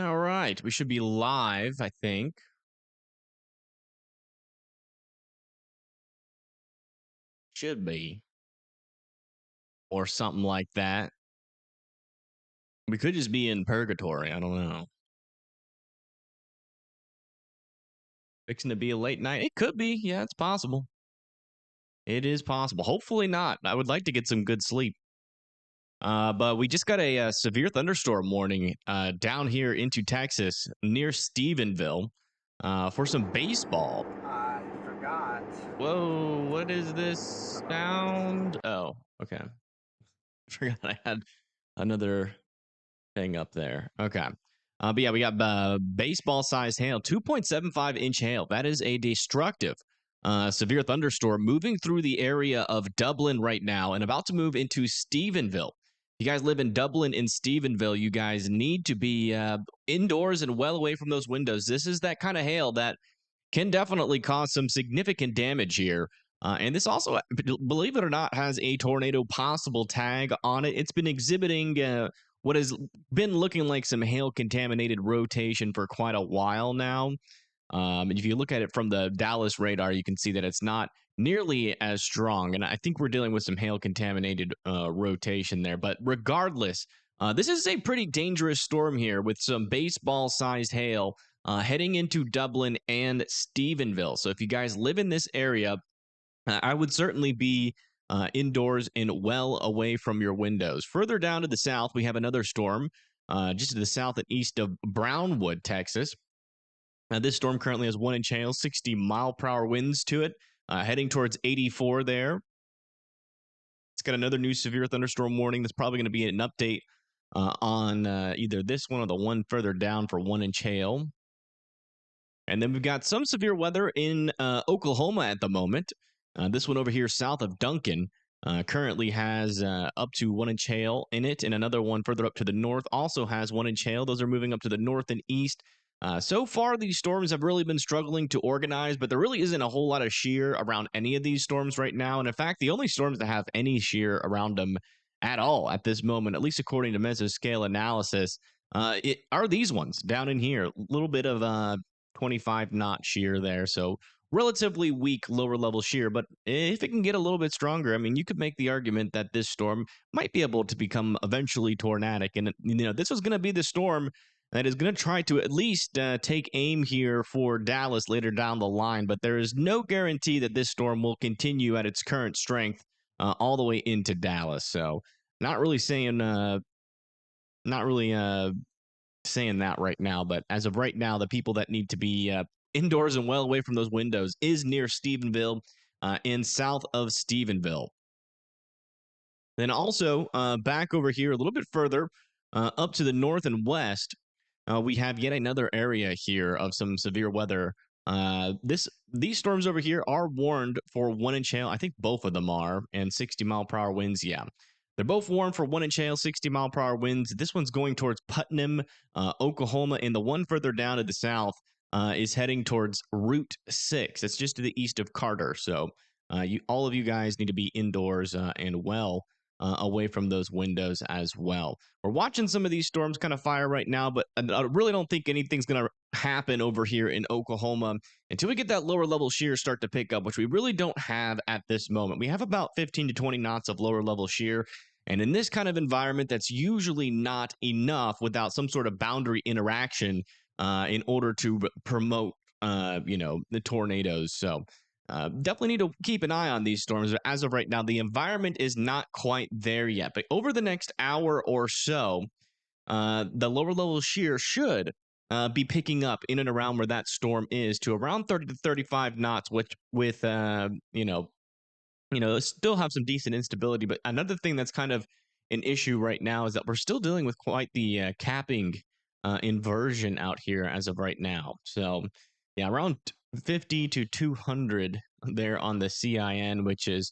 All right, we should be live, I think. Should be. Or something like that. We could just be in purgatory. I don't know. Fixing to be a late night. It could be. Yeah, it's possible. It is possible. Hopefully not. I would like to get some good sleep. But we just got a severe thunderstorm warning down here into Texas near Stephenville for some baseball. I forgot. Whoa, what is this sound? Oh, okay. Forgot I had another thing up there. Okay. But yeah, we got baseball sized hail, 2.75 inch hail. That is a destructive severe thunderstorm moving through the area of Dublin right now and about to move into Stephenville. If you guys live in Dublin and Stephenville, you guys need to be indoors and well away from those windows. This is that kind of hail that can definitely cause some significant damage here. And this also, believe it or not, has a tornado possible tag on it. It's been exhibiting what has been looking like some hail contaminated rotation for quite a while now. And if you look at it from the Dallas radar, you can see that it's not nearly as strong. And I think we're dealing with some hail contaminated rotation there. But regardless, this is a pretty dangerous storm here with some baseball sized hail heading into Dublin and Stephenville. So if you guys live in this area, I would certainly be indoors and well away from your windows. Further down to the south, we have another storm just to the south and east of Brownwood, Texas. This storm currently has 1 inch hail, 60-mile-per-hour winds to it, heading towards 84 there. It's got another new severe thunderstorm warning. That's probably going to be an update on either this one or the one further down for 1 inch hail. And then we've got some severe weather in Oklahoma at the moment. This one over here south of Duncan currently has up to 1 inch hail in it, and another one further up to the north also has 1 inch hail. Those are moving up to the north and east. So far, these storms have really been struggling to organize, but there really isn't a whole lot of shear around any of these storms right now. And in fact, the only storms that have any shear around them at all at this moment, at least according to Mesoscale analysis, are these ones down in here. A little bit of 25 knot shear there. So relatively weak lower level shear, but if it can get a little bit stronger, I mean, you could make the argument that this storm might be able to become eventually tornadic. And, this was going to be the storm that is going to try to at least take aim here for Dallas later down the line. But there is no guarantee that this storm will continue at its current strength all the way into Dallas. So not really saying, saying that right now, but as of right now, the people that need to be indoors and well away from those windows is near Stephenville and south of Stephenville. Then also back over here a little bit further up to the north and west, we have yet another area here of some severe weather. These storms over here are warned for 1 inch hail. I think both of them are, and 60-mile-per-hour winds. Yeah, they're both warned for 1 inch hail, 60-mile-per-hour winds. This one's going towards Putnam, Oklahoma, and the one further down to the south is heading towards Route 6. It's just to the east of Carter. So all of you guys need to be indoors and well away from those windows as well. We're watching some of these storms kind of fire right now, but I really don't think anything's going to happen over here in Oklahoma until we get that lower level shear start to pick up, which we really don't have at this moment. We have about 15 to 20 knots of lower level shear. And in this kind of environment, that's usually not enough without some sort of boundary interaction in order to promote, the tornadoes. So definitely need to keep an eye on these storms. But as of right now, the environment is not quite there yet. But over the next hour or so, the lower level shear should be picking up in and around where that storm is to around 30 to 35 knots, which with still have some decent instability. But another thing that's kind of an issue right now is that we're still dealing with quite the capping inversion out here as of right now. So yeah, around 50 to 200 there on the CIN, which is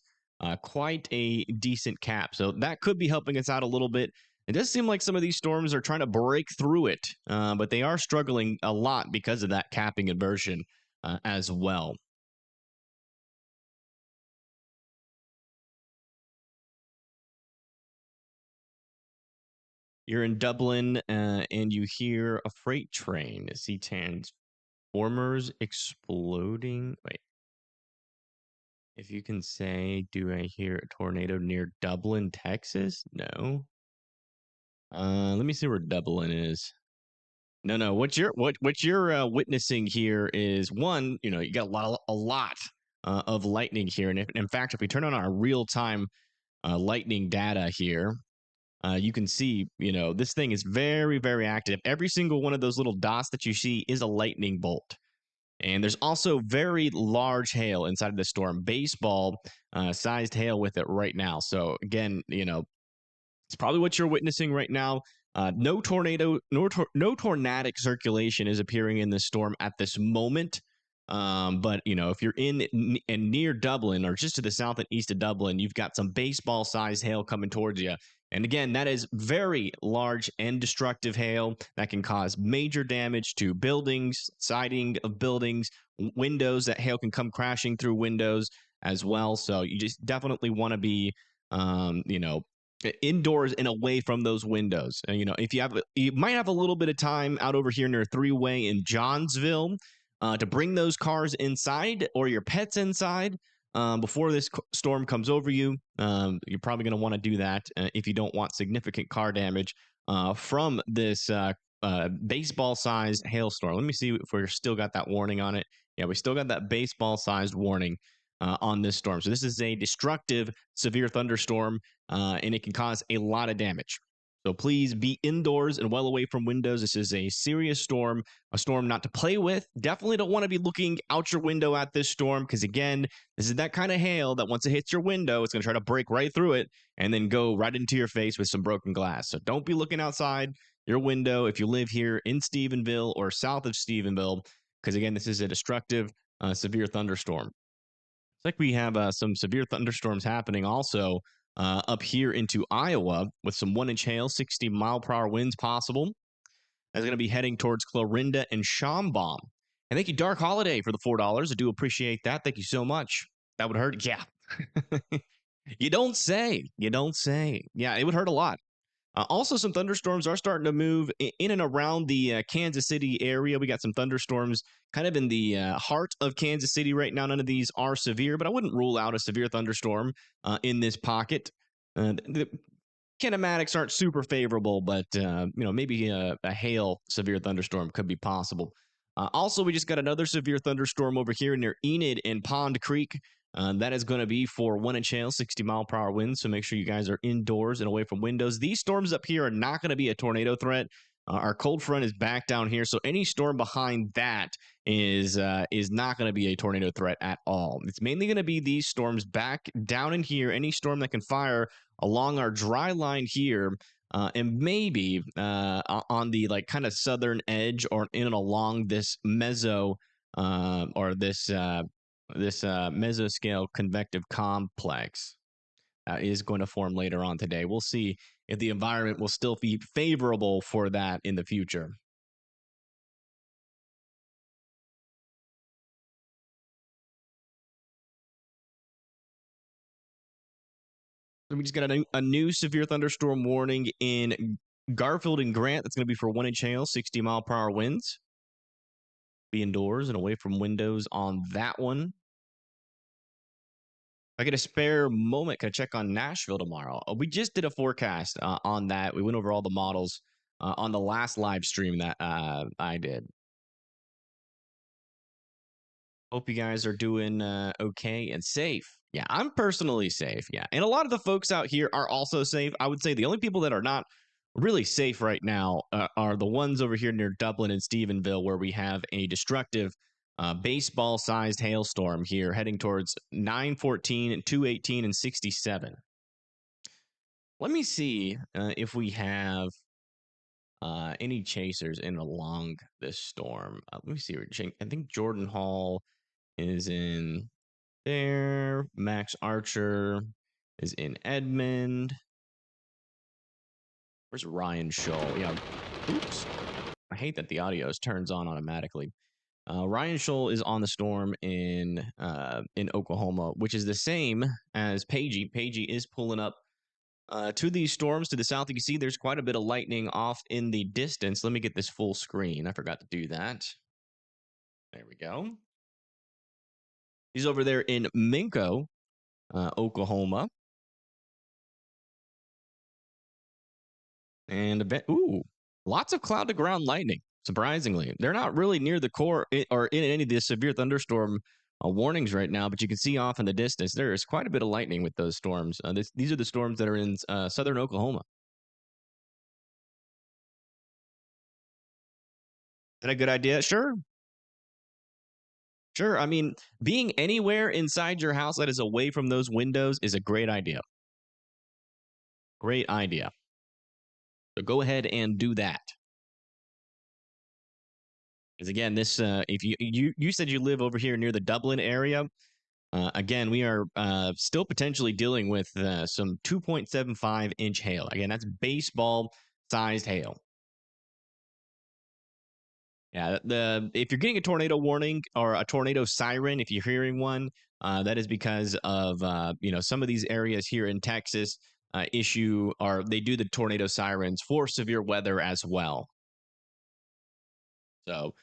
quite a decent cap. So that could be helping us out a little bit. It does seem like some of these storms are trying to break through it, but they are struggling a lot because of that capping inversion as well. you're in Dublin and you hear a freight train. See transformers exploding. Wait. If you can say, do I hear a tornado near Dublin, Texas? No. Let me see where Dublin is. No. What you're witnessing here is one. You got a lot of lightning here, and in fact, if we turn on our real time lightning data here, you can see, this thing is very, very active. Every single one of those little dots that you see is a lightning bolt. And there's also very large hail inside of the storm, baseball sized hail with it right now. So again, it's probably what you're witnessing right now. No tornado, no tornadic circulation is appearing in this storm at this moment. But if you're in and near Dublin or just to the south and east of Dublin, you've got some baseball-sized hail coming towards you. And again, that is very large and destructive hail that can cause major damage to buildings, siding of buildings, windows. That hail can come crashing through windows as well. So you just definitely want to be, indoors and away from those windows. And, if you might have a little bit of time out over here near Three-Way in Johnsville to bring those cars inside or your pets inside before this storm comes over you. You're probably going to want to do that if you don't want significant car damage from this baseball-sized hailstorm. Let me see if we've still got that warning on it. Yeah, we still got that baseball-sized warning on this storm. So this is a destructive, severe thunderstorm, and it can cause a lot of damage. So please be indoors and well away from windows. This is a serious storm, a storm not to play with. Definitely don't want to be looking out your window at this storm because, again, this is that kind of hail that once it hits your window, it's going to try to break right through it and then go right into your face with some broken glass. So don't be looking outside your window if you live here in Stephenville or south of Stephenville because, again, this is a destructive, severe thunderstorm. It's like we have some severe thunderstorms happening also up here into Iowa with some 1-inch hail, 60-mile-per-hour winds possible. That's going to be heading towards Clarinda and Schaumbaum. And thank you, Dark Holiday, for the $4. I do appreciate that. Thank you so much. That would hurt. Yeah. You don't say. You don't say. Yeah, it would hurt a lot. Also, some thunderstorms are starting to move in and around the Kansas City area. We got some thunderstorms kind of in the heart of Kansas City right now. None of these are severe, but I wouldn't rule out a severe thunderstorm in this pocket. The kinematics aren't super favorable, but maybe a hail severe thunderstorm could be possible. Also, we just got another severe thunderstorm over here near Enid and Pond Creek. That is going to be for 1-inch hail, 60-mile-per-hour winds. So make sure you guys are indoors and away from windows. These storms up here are not going to be a tornado threat. Our cold front is back down here, so any storm behind that is not going to be a tornado threat at all. It's mainly going to be these storms back down in here. Any storm that can fire along our dry line here, and maybe on the kind of southern edge or in and along this mesoscale convective complex is going to form later on today. We'll see if the environment will still be favorable for that in the future. So we just got a new severe thunderstorm warning in Garfield and Grant. That's going to be for 1-inch hail, 60-mile-per-hour winds. Be indoors and away from windows on that one. If I get a spare moment, can I check on Nashville tomorrow? We just did a forecast on that. We went over all the models on the last live stream that I did. Hope you guys are doing okay and safe. Yeah, I'm personally safe. Yeah, and a lot of the folks out here are also safe. I would say the only people that are not really safe right now are the ones over here near Dublin and Stephenville, where we have a destructive baseball-sized hailstorm here heading towards 914, 218, and 67. Let me see if we have any chasers in along this storm. Let me see. I think Jordan Hall is in there. Max Archer is in Edmond. Where's Ryan Scholl? Yeah. Oops. I hate that the audio turns on automatically. Ryan Scholl is on the storm in Oklahoma, which is the same as Pagey. Pagey is pulling up To these storms to the south, you can see there's quite a bit of lightning off in the distance. Let me get this full screen. I forgot to do that. There we go. He's over there in Minco, Oklahoma. And lots of cloud to ground lightning. Surprisingly, they're not really near the core or in any of the severe thunderstorm warnings right now, but you can see off in the distance there is quite a bit of lightning with those storms. These are the storms that are in southern Oklahoma. Is that a good idea? Sure. Sure. I mean, being anywhere inside your house that is away from those windows is a great idea. Great idea. So go ahead and do that. Because again, this if you said you live over here near the Dublin area, again we are still potentially dealing with some 2.75-inch hail. Again, that's baseball sized hail. Yeah, if you're getting a tornado warning or a tornado siren, if you're hearing one, that is because of some of these areas here in Texas they do the tornado sirens for severe weather as well. So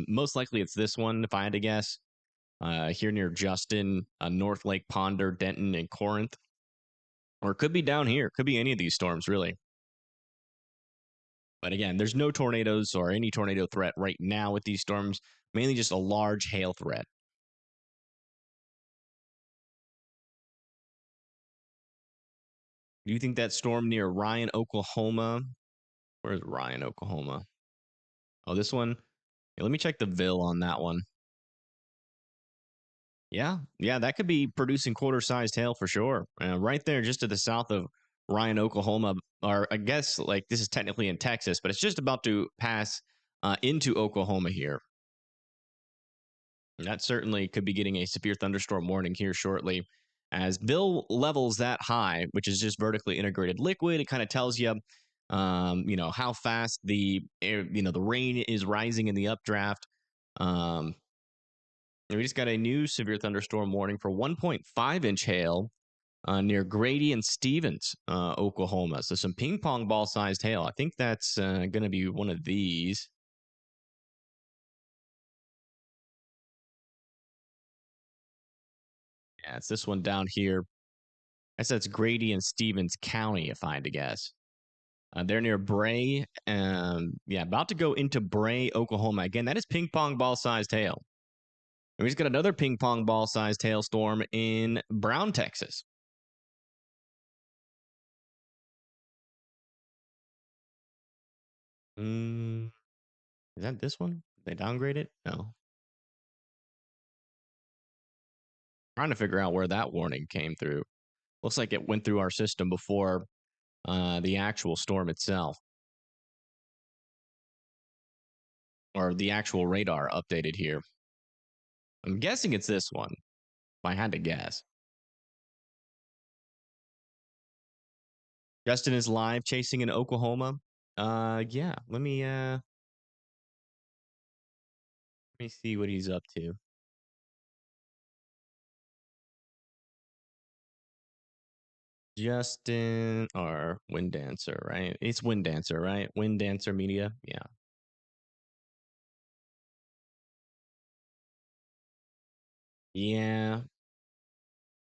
most likely it's this one, if I had to guess. Here near Justin, North Lake Ponder, Denton, and Corinth. Or it could be down here. Could be any of these storms, really. But again, there's no tornadoes or any tornado threat right now with these storms, mainly just a large hail threat. Do you think that storm near Ryan, Oklahoma? Where's Ryan, Oklahoma? Oh, this one? Yeah, let me check the VIL on that one. Yeah, that could be producing quarter-sized hail for sure. Right there, just to the south of Ryan, Oklahoma, or I guess like this is technically in Texas, but it's just about to pass into Oklahoma here. And that certainly could be getting a severe thunderstorm warning here shortly. As VIL levels that high, which is just vertically integrated liquid, it kind of tells you, how fast the air, the rain is rising in the updraft. We just got a new severe thunderstorm warning for 1.5-inch hail near Grady and Stevens, Oklahoma. So some ping pong ball sized hail. I think that's going to be one of these. Yeah, it's this one down here. I said it's Grady and Stevens County, if I had to guess. They're near Bray. About to go into Bray, Oklahoma. Again, that is ping pong ball sized hail. And we just got another ping pong ball sized hailstorm in Brown, Texas. Is that this one? Did they downgrade it? No. Trying to figure out where that warning came through. Looks like it went through our system before the actual storm itself. Or the actual radar updated here. I'm guessing it's this one. If I had to guess. Justin is live chasing in Oklahoma. Yeah. Let me see what he's up to. Justin or Wind Dancer, right? It's Wind Dancer, right? Wind Dancer Media. Yeah. Yeah.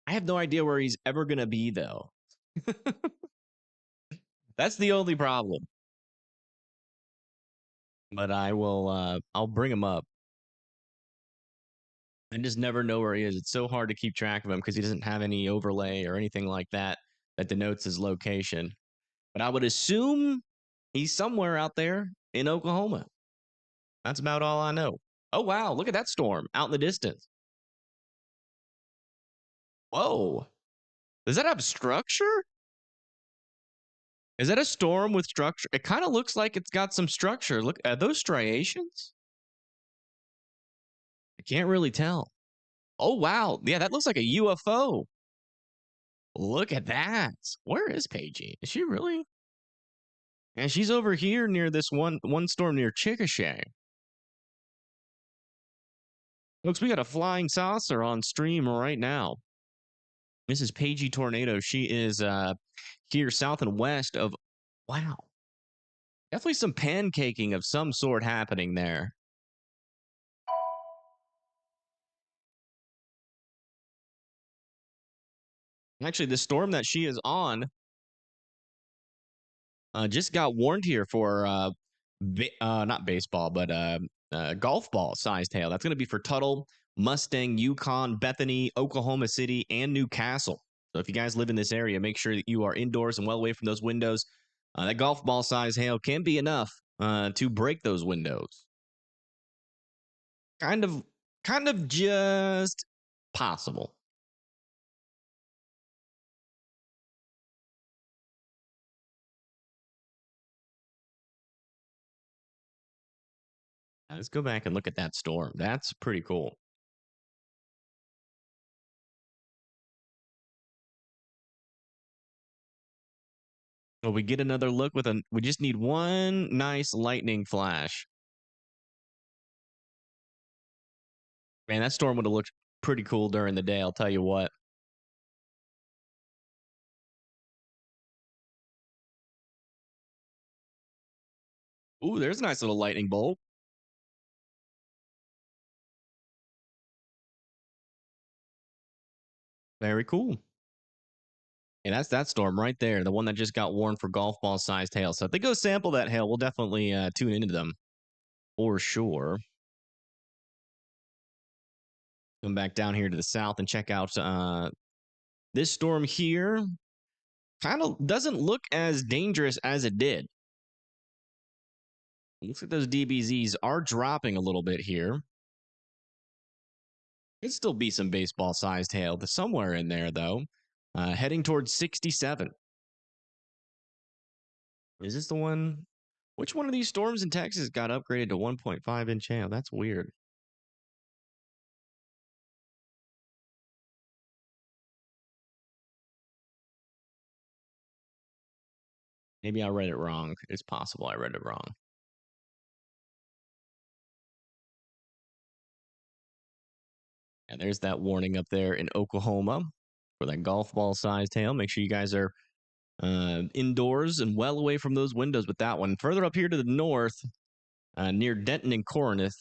I have no idea where he's ever going to be, though. That's the only problem. But I'll bring him up. I just never know where he is. It's so hard to keep track of him because he doesn't have any overlay or anything like that that denotes his location. But I would assume he's somewhere out there in Oklahoma. That's about all I know. Oh, wow. Look at that storm out in the distance. Whoa. Does that have structure? Is that a storm with structure? It kind of looks like it's got some structure. Look at those striations. I can't really tell. Oh, wow. Yeah, that looks like a UFO. Look at that. Where is Paigey? Is she really? And she's over here near this one storm near Chickasha. Folks, we got a flying saucer on stream right now. This is Pagey Tornado. She is here south and west of. Wow. Definitely some pancaking of some sort happening there. Actually, the storm that she is on just got warned here for not baseball, but golf ball sized hail. That's going to be for Tuttle, Mustang, Yukon, Bethany, Oklahoma City, and Newcastle. So if you guys live in this area, make sure that you are indoors and well away from those windows. That golf ball size hail can be enough to break those windows. Kind of just possible. Let's go back and look at that storm. That's pretty cool. Well, we get another look with we just need one nice lightning flash. Man, that storm would have looked pretty cool during the day, I'll tell you what. Ooh, there's a nice little lightning bolt. Very cool. And that's that storm right there, the one that just got warned for golf ball sized hail. So if they go sample that hail, we'll definitely tune into them for sure. Come back down here to the south and check out this storm here. Kind of doesn't look as dangerous as it did. Looks like those DBZs are dropping a little bit here. Could still be some baseball sized hail somewhere in there, though. Heading towards 67. Is this the one? Which one of these storms in Texas got upgraded to 1.5 inch hail? That's weird. Maybe I read it wrong. It's possible I read it wrong. And there's that warning up there in Oklahoma for that golf ball sized hail. Make sure you guys are indoors and well away from those windows with that one. Further up here to the north, near Denton and Corinth,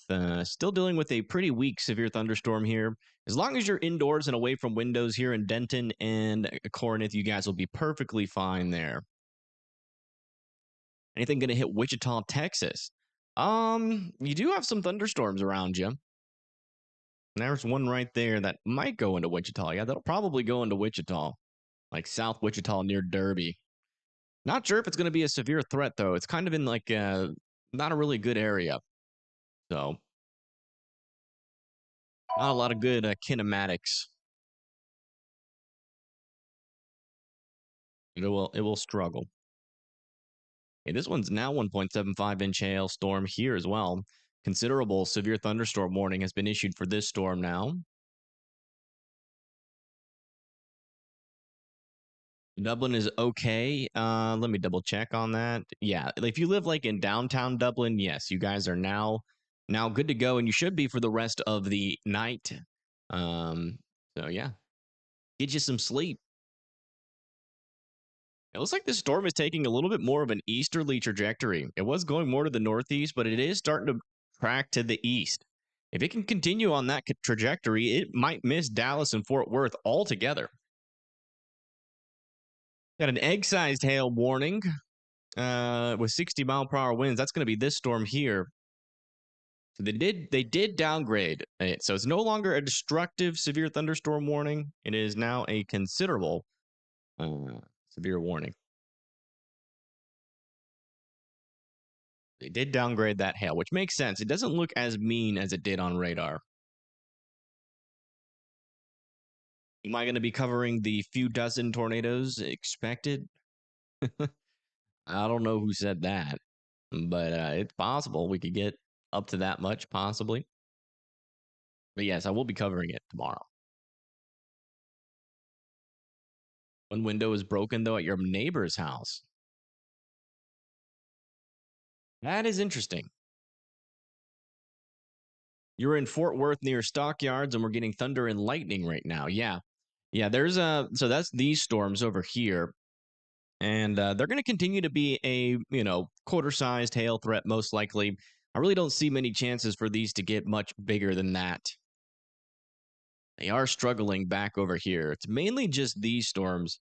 still dealing with a pretty weak severe thunderstorm here. As long as you're indoors and away from windows here in Denton and Corinth, you guys will be perfectly fine there. Anything going to hit Wichita, Texas? You do have some thunderstorms around you. There's one right there that might go into Wichita. Yeah, that'll probably go into Wichita, like South Wichita near Derby. Not sure if it's going to be a severe threat, though. It's kind of in like not a really good area. So, not a lot of good kinematics. It will struggle. Okay, this one's now 1.75 inch hail storm here as well. Considerable severe thunderstorm warning has been issued for this storm now. Dublin is okay. Let me double check on that. Yeah, if you live like in downtown Dublin, yes, you guys are now good to go, and you should be for the rest of the night. So yeah, get you some sleep. It looks like this storm is taking a little bit more of an easterly trajectory. It was going more to the northeast, but it is starting to track to the east. If it can continue on that trajectory, it might miss Dallas and Fort Worth altogether. Got an egg-sized hail warning with 60-mile-per-hour winds. That's going to be this storm here. So they did downgrade it. So it's no longer a destructive severe thunderstorm warning. It is now a considerable severe warning. They did downgrade that hail, which makes sense. It doesn't look as mean as it did on radar. Am I going to be covering the few dozen tornadoes expected? I don't know who said that, but it's possible we could get up to that much, possibly. But yes, I will be covering it tomorrow. One window is broken, though, at your neighbor's house. That is interesting. You're in Fort Worth near Stockyards, and we're getting thunder and lightning right now. Yeah. Yeah, there's so that's these storms over here, and they're going to continue to be a quarter-sized hail threat most likely. I really don't see many chances for these to get much bigger than that. They are struggling back over here. It's mainly just these storms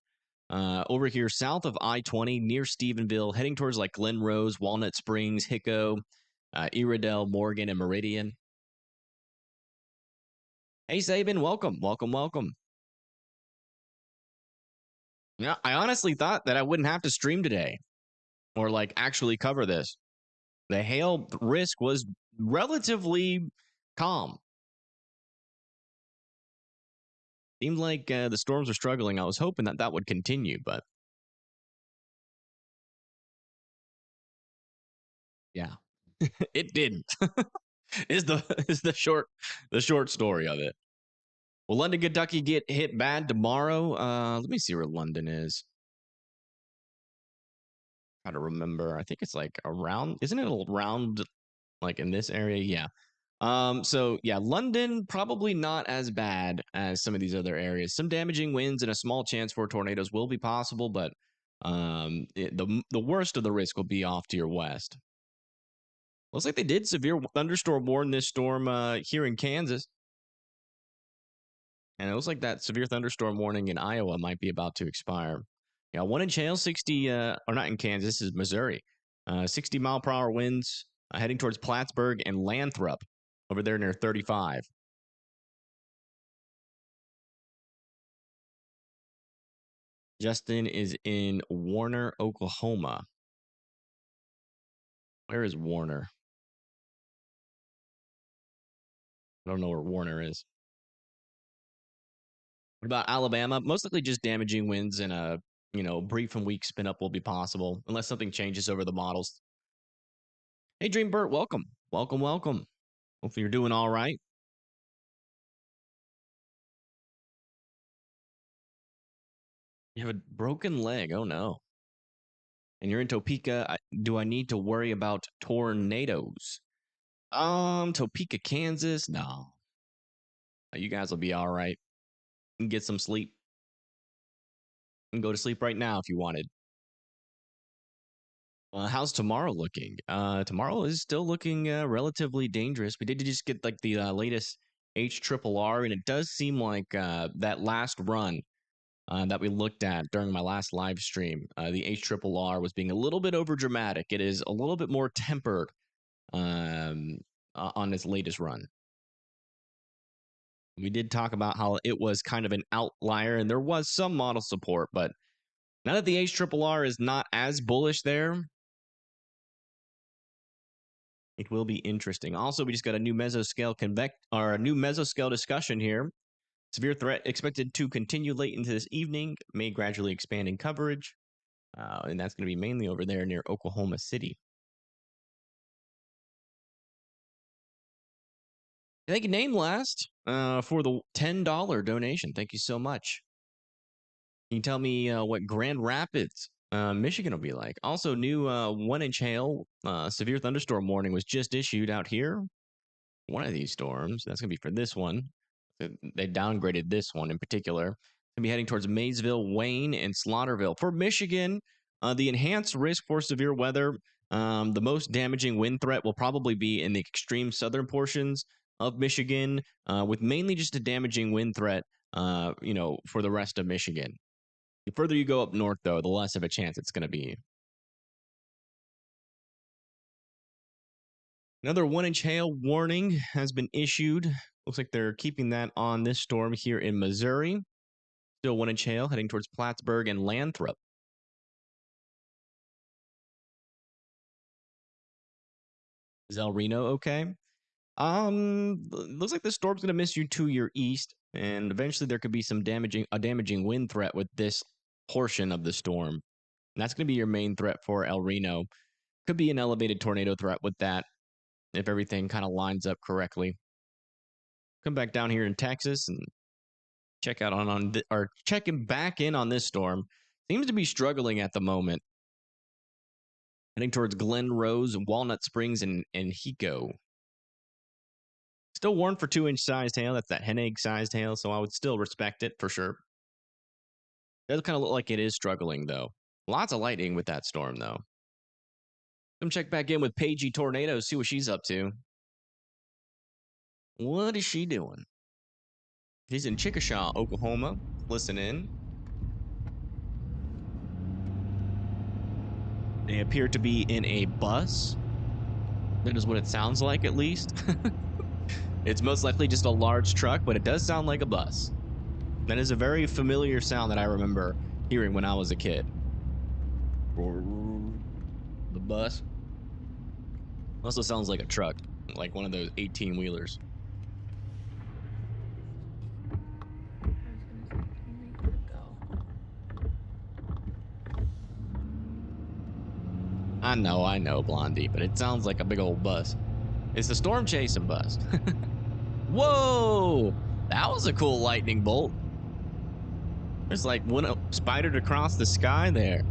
over here south of I-20 near Stephenville, heading towards like Glen Rose, Walnut Springs, Hicko, Iredell, Morgan, and Meridian. Hey, Saban, welcome, welcome, welcome. Yeah, I honestly thought that I wouldn't have to stream today or like actually cover this. The hail risk was relatively calm. Seemed like the storms were struggling. I was hoping that that would continue, but yeah, it didn't. is the short story of it. Will London, Kentucky get hit bad tomorrow? Let me see where London is. Try to remember. I think it's like around. Isn't it around like in this area? Yeah. So yeah, London probably not as bad as some of these other areas. Some damaging winds and a small chance for tornadoes will be possible, but the worst of the risk will be off to your west. Looks like they did severe thunderstorm warn this storm here in Kansas. And it looks like that severe thunderstorm warning in Iowa might be about to expire. Yeah, 1 inch hail, 60, or not in Kansas, this is Missouri. 60-mile-per-hour winds heading towards Plattsburgh and Lathrop over there near 35. Justin is in Warner, Oklahoma. Where is Warner? I don't know where Warner is. What about Alabama? Most likely just damaging winds and a brief and weak spin up will be possible unless something changes over the models. Hey, Dreambert, welcome, welcome, welcome. Hopefully you're doing all right. You have a broken leg. Oh no. And you're in Topeka. Do I need to worry about tornadoes? Topeka, Kansas. No, you guys will be all right. You can get some sleep. You can go to sleep right now if you wanted. How's tomorrow looking? Tomorrow is still looking relatively dangerous. We did just get like the latest HRRR, and it does seem like that last run that we looked at during my last live stream, the HRRR was being a little bit over dramatic. It is a little bit more tempered on its latest run. We did talk about how it was kind of an outlier, and there was some model support, but now that the HRRR is not as bullish there, it will be interesting. Also, we just got a new mesoscale discussion here. Severe threat expected to continue late into this evening, may gradually expand in coverage, and that's going to be mainly over there near Oklahoma City. Thank you, Name Last, for the $10 donation. Thank you so much. Can you tell me what Grand Rapids, Michigan will be like? Also, new 1 inch hail, severe thunderstorm warning was just issued out here. One of these storms, that's going to be for this one. They downgraded this one in particular. Going to be heading towards Maysville, Wayne, and Slaughterville. For Michigan, the enhanced risk for severe weather, the most damaging wind threat will probably be in the extreme southern portions of Michigan, with mainly just a damaging wind threat, for the rest of Michigan. The further you go up north, though, the less of a chance it's going to be. Another 1 inch hail warning has been issued. Looks like they're keeping that on this storm here in Missouri. Still 1 inch hail heading towards Plattsburgh and Lathrop. Is El Reno okay? Looks like the storm's gonna miss you to your east, and eventually there could be a damaging wind threat with this portion of the storm. And that's gonna be your main threat for El Reno. Could be an elevated tornado threat with that if everything kind of lines up correctly. Come back down here in Texas and check out or checking back in on this storm. Seems to be struggling at the moment. Heading towards Glen Rose, Walnut Springs, and Hiko. Still warned for 2 inch sized hail. That's that hen egg sized hail, so I would still respect it for sure. Does kind of look like it is struggling though. Lots of lightning with that storm though. Come check back in with Paigey Tornado, see what she's up to. What is she doing? She's in Chickasha, Oklahoma. Listen in. They appear to be in a bus. That is what it sounds like, at least. It's most likely just a large truck, but it does sound like a bus. That is a very familiar sound that I remember hearing when I was a kid. The bus. Also sounds like a truck, like one of those 18-wheelers. I know, Blondie, but it sounds like a big old bus. It's the storm chasing bus. Whoa! That was a cool lightning bolt. There's like one spidered across the sky there.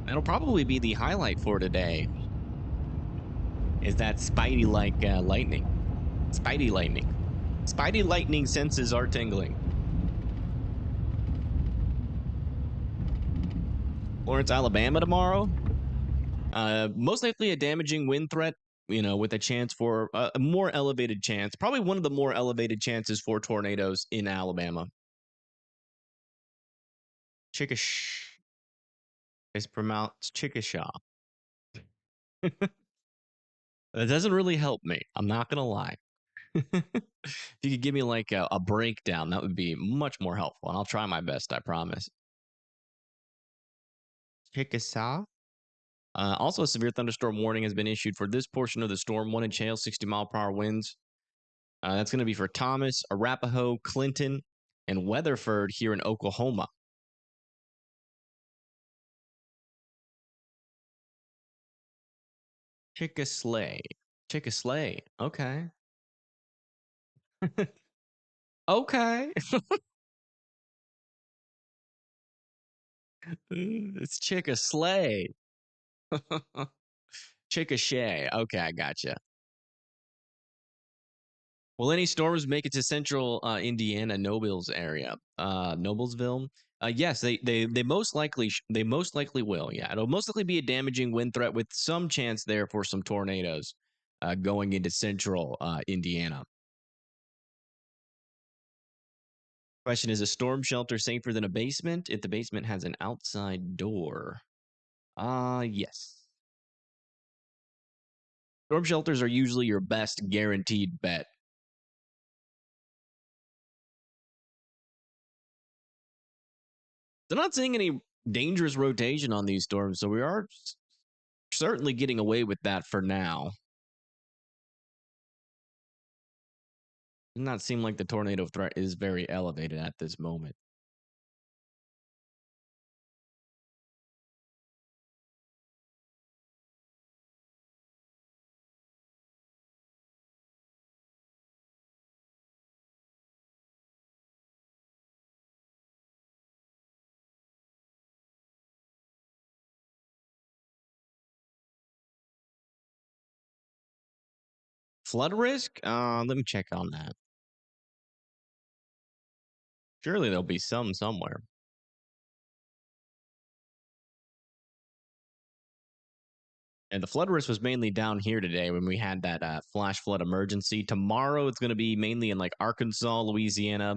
That'll probably be the highlight for today. Is that Spidey-like lightning. Spidey lightning. Spidey lightning senses are tingling. Lawrence, Alabama tomorrow. Most likely a damaging wind threat, you know, with a chance for a more elevated chance. Probably one of the more elevated chances for tornadoes in Alabama. Chickash. It's pronounced Chickashaw. That doesn't really help me. I'm not going to lie. If you could give me like a breakdown, that would be much more helpful. And I'll try my best, I promise. Chickasaw. Also, a severe thunderstorm warning has been issued for this portion of the storm. 1-inch hail, 60-mile-per-hour winds. That's going to be for Thomas, Arapahoe, Clinton, and Weatherford here in Oklahoma. Chickaslay. Chickaslay. Okay. Okay. It's Chickaslay. Chickashay. Okay, I gotcha. Will any storms make it to central Indiana, Noblesville area? Noblesville? Yes, they most likely will. Yeah, it'll most likely be a damaging wind threat with some chance there for some tornadoes going into central Indiana. Question: is a storm shelter safer than a basement if the basement has an outside door? Yes. Storm shelters are usually your best guaranteed bet. They're not seeing any dangerous rotation on these storms, so we are certainly getting away with that for now. Does not seem like the tornado threat is very elevated at this moment. Flood risk? Let me check on that. Surely there'll be some somewhere. And the flood risk was mainly down here today when we had that flash flood emergency. Tomorrow it's going to be mainly in like Arkansas, Louisiana,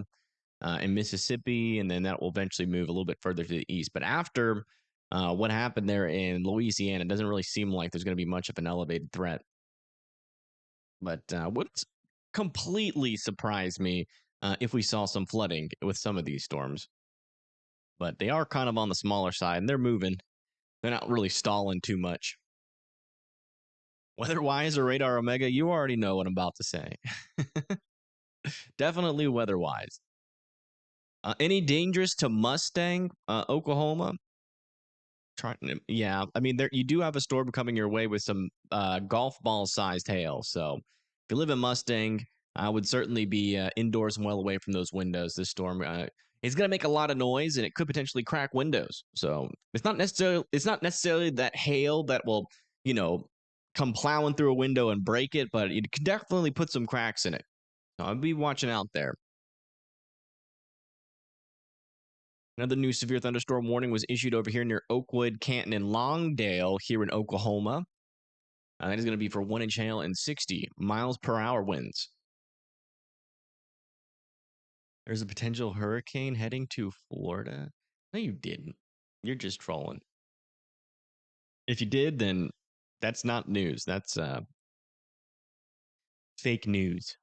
and Mississippi, and then that will eventually move a little bit further to the east. But after what happened there in Louisiana, it doesn't really seem like there's going to be much of an elevated threat. But wouldn't completely surprise me if we saw some flooding with some of these storms. But they are kind of on the smaller side, and they're moving. They're not really stalling too much. Weather-wise or Radar Omega, you already know what I'm about to say. Definitely weather-wise. Any dangerous to Mustang, Oklahoma? Yeah, I mean, there you do have a storm coming your way with some golf ball-sized hail. So if you live in Mustang, I would certainly be indoors and well away from those windows. This storm is going to make a lot of noise, and it could potentially crack windows. So it's not necessarily that hail that will, you know, come plowing through a window and break it, but it can definitely put some cracks in it. So I'd be watching out there. Another new severe thunderstorm warning was issued over here near Oakwood, Canton, and Longdale here in Oklahoma. That is going to be for 1 inch hail and 60 miles per hour winds. There's a potential hurricane heading to Florida. No, you didn't. You're just trolling. If you did, then that's not news. That's fake news.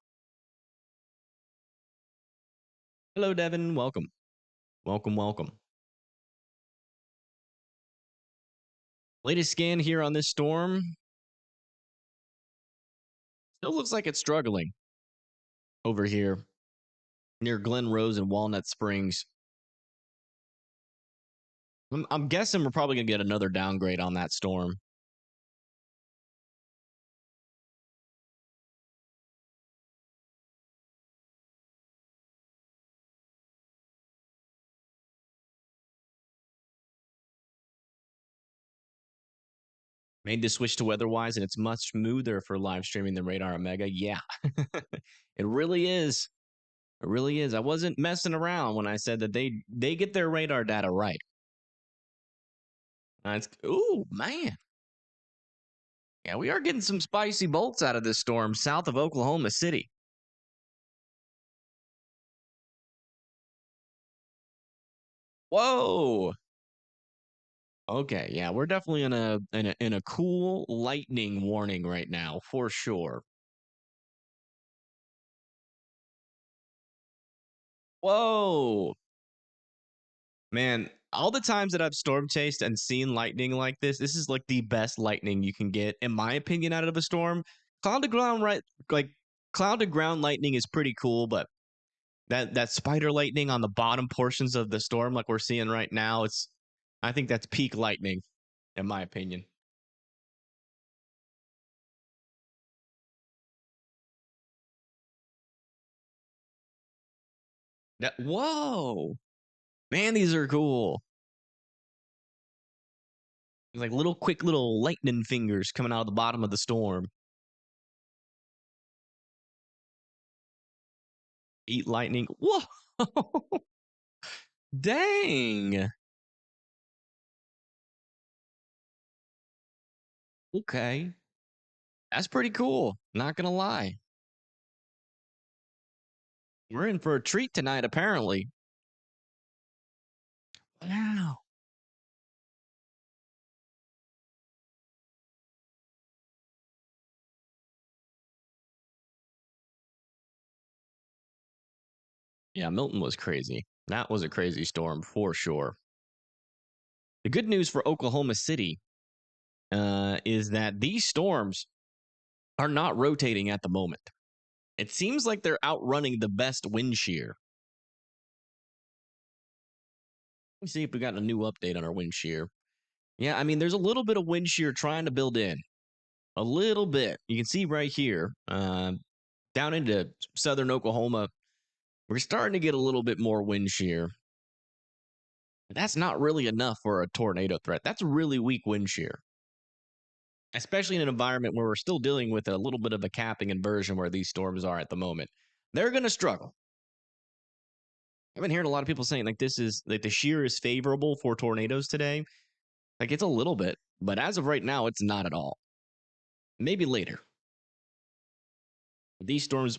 Hello, Devin. Welcome. Welcome, welcome. Latest scan here on this storm. Still looks like it's struggling over here near Glen Rose and Walnut Springs. I'm guessing we're probably going to get another downgrade on that storm. Made the switch to weatherwise, and it's much smoother for live streaming than Radar Omega. Yeah, it really is. It really is. I wasn't messing around when I said that they get their radar data right. Ooh, man. Yeah, we are getting some spicy bolts out of this storm south of Oklahoma City. Whoa. Okay, yeah, we're definitely in a cool lightning warning right now for sure. Whoa. Man, all the times that I've storm chased and seen lightning like this is like the best lightning you can get, in my opinion, out of a storm. Cloud to ground, right? Like cloud to ground lightning is pretty cool, but that spider lightning on the bottom portions of the storm, like we're seeing right now, I think that's peak lightning, in my opinion. Whoa, man, these are cool. Like little quick little lightning fingers coming out of the bottom of the storm. Eat lightning. Whoa. Dang. Okay. That's pretty cool. Not gonna lie. We're in for a treat tonight, apparently. Wow. Yeah, Milton was crazy. That was a crazy storm for sure. The good news for Oklahoma City is that these storms are not rotating at the moment. It seems like they're outrunning the best wind shear. Let me see if we got a new update on our wind shear. Yeah, I mean, there's a little bit of wind shear trying to build in. A little bit. You can see right here, down into southern Oklahoma, we're starting to get a little bit more wind shear. That's not really enough for a tornado threat. That's really weak wind shear, especially in an environment where we're still dealing with a little bit of a capping inversion where these storms are at the moment. They're going to struggle. I've been hearing a lot of people saying like this is like the shear is favorable for tornadoes today. Like it's a little bit, but as of right now, it's not at all. Maybe later. These storms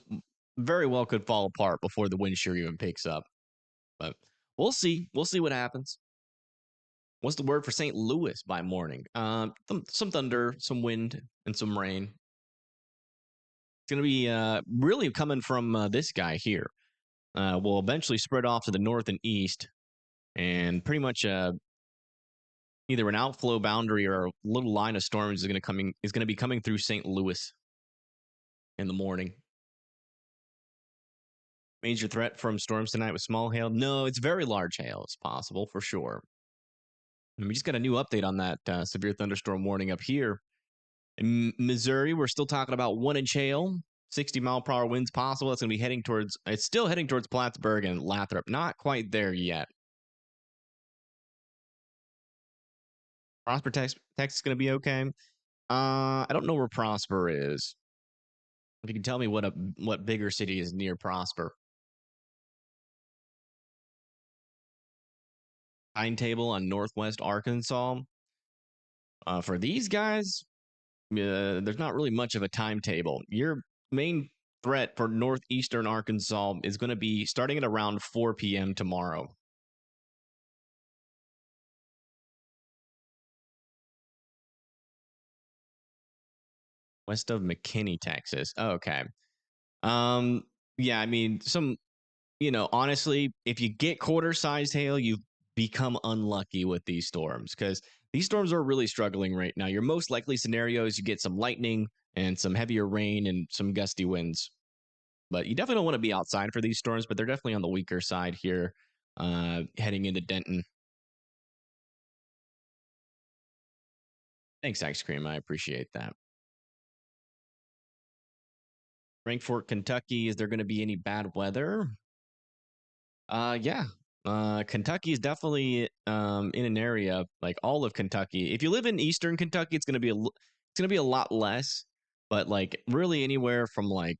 very well could fall apart before the wind shear even picks up. But we'll see. We'll see what happens. What's the word for St. Louis by morning? Some thunder, some wind, and some rain. It's going to be really coming from this guy here. Will eventually spread off to the north and east, and pretty much either an outflow boundary or a little line of storms is going to be coming through St. Louis in the morning. Major threat from storms tonight with small hail? No, it's very large hail. It's possible for sure. And we just got a new update on that severe thunderstorm warning up here. In Missouri, we're still talking about 1 inch hail, 60-mile-per-hour winds possible. It's going to be it's still heading towards Plattsburgh and Lathrop. Not quite there yet. Prosper, Texas is going to be okay. I don't know where Prosper is. If you can tell me what bigger city is near Prosper. timetable on Northwest Arkansas. For these guys, there's not really much of a timetable. Your main threat for northeastern Arkansas is going to be starting at around 4 p.m. tomorrow. West of McKinney, Texas. Oh, okay. Yeah, I mean, honestly, if you get quarter-sized hail, you've become unlucky with these storms because these storms are really struggling right now. Your most likely scenario is you get some lightning and some heavier rain and some gusty winds. But you definitely don't want to be outside for these storms, but they're definitely on the weaker side here, heading into Denton. Thanks, Ice Cream. I appreciate that. Frankfort, Kentucky. Is there going to be any bad weather? Yeah. Kentucky is definitely in an area like all of Kentucky. If you live in Eastern Kentucky, it's going to be a lot less. But like really anywhere from like,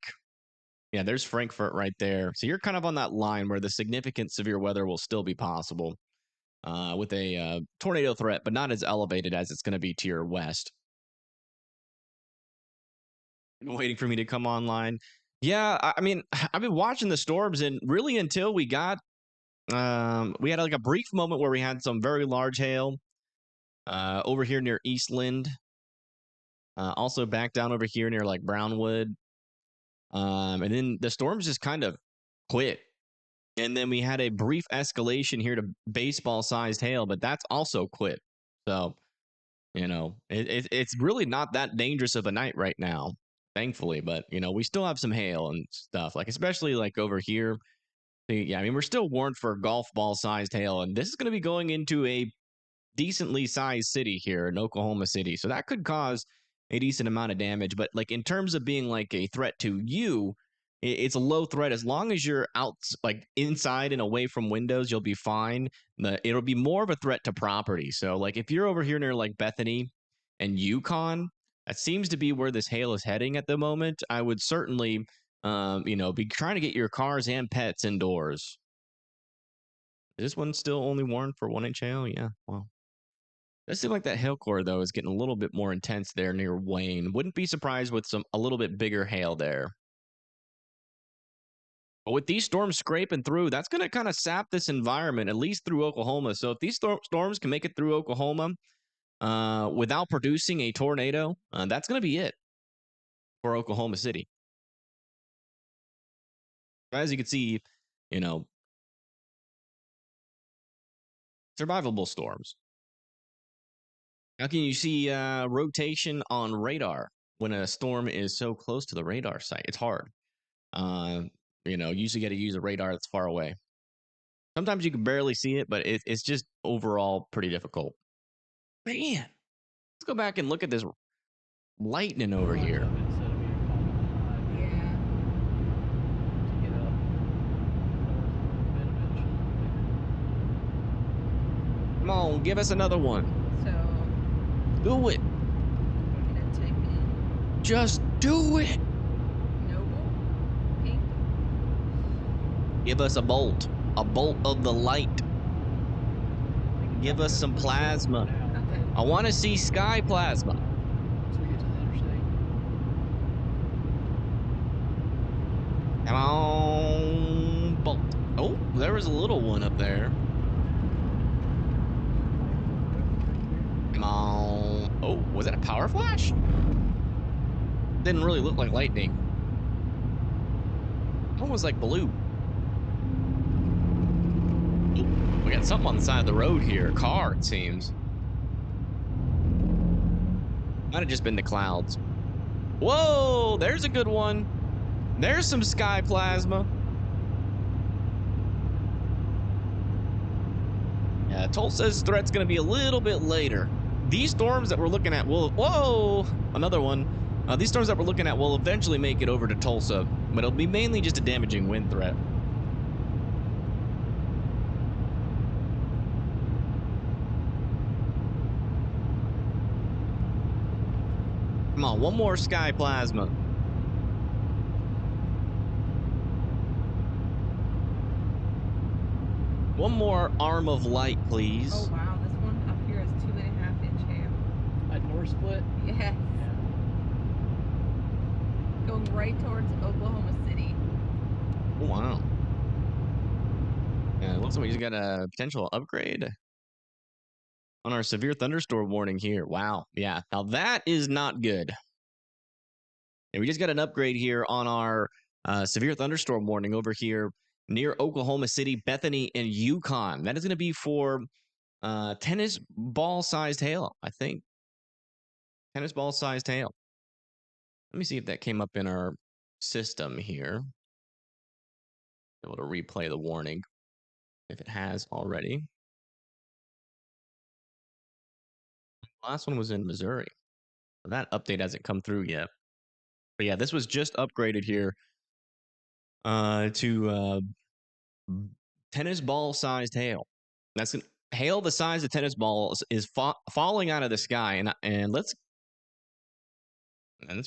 yeah, there's Frankfort right there. So you're kind of on that line where the significant severe weather will still be possible with a tornado threat, but not as elevated as it's going to be to your west. Waiting for me to come online. Yeah, I mean, I've been watching the storms, and really until we got, we had like a brief moment where we had some very large hail over here near Eastland. Also back down over here near like Brownwood. And then the storms just kind of quit. And then we had a brief escalation here to baseball sized hail, but that's also quit. So, it's really not that dangerous of a night right now, thankfully. But, we still have some hail and stuff, like especially like over here. Yeah, I mean, we're still warned for golf ball sized hail, and this is going to be going into a decently sized city here in Oklahoma City. So that could cause a decent amount of damage. But like in terms of being like a threat to you, it's a low threat. As long as you're out like inside and away from windows, you'll be fine. It'll be more of a threat to property. So like if you're over here near like Bethany and Yukon, that seems to be where this hail is heading at the moment. I would certainly be trying to get your cars and pets indoors. Is this one still only warned for 1-inch hail? Yeah. Wow. Does seem like that hail core though is getting a little bit more intense there near Wayne. Wouldn't be surprised with a little bit bigger hail there. But with these storms scraping through, that's going to kind of sap this environment, at least through Oklahoma. So if these storms can make it through Oklahoma without producing a tornado, that's going to be it for Oklahoma City. As you can see, survivable storms. How can you see rotation on radar when a storm is so close to the radar site? It's hard. Usually got to use a radar that's far away. Sometimes you can barely see it, but it's just overall pretty difficult. Man, let's go back and look at this lightning over here. Come on, give us another one. Do it. Just do it. Noble. Pink. Give us a bolt of the light. Give us some plasma. Okay. I want to see sky plasma. So we get to the interstate. Come on, bolt. Oh, there was a little one up there. Come on. Oh, was that a power flash? Didn't really look like lightning. Almost like blue. Oh, we got something on the side of the road here. A car, it seems. Might have just been the clouds. Whoa, there's a good one. There's some sky plasma. Yeah, Tulsa's threat's going to be a little bit later. These storms that we're looking at will... Whoa! Another one. These storms that we're looking at will eventually make it over to Tulsa, but it'll be mainly just a damaging wind threat. Come on, one more sky plasma. One more arm of light, please. Oh wow, this one up here is 2.5-inch hail. At north split? Yes. Yeah. Going right towards Oklahoma City. Oh, wow. It looks like we just got a potential upgrade on our severe thunderstorm warning here. Wow. Yeah. Now that is not good. And we just got an upgrade here on our severe thunderstorm warning over here near Oklahoma City, Bethany, and Yukon. That is going to be for tennis ball sized hail, I think. Tennis ball sized hail. Let me see if that came up in our system here. Able to replay the warning if it has already. Last one was in Missouri. That update hasn't come through yet. But yeah, this was just upgraded here to tennis ball sized hail. That's hail the size of tennis balls is falling out of the sky, and it's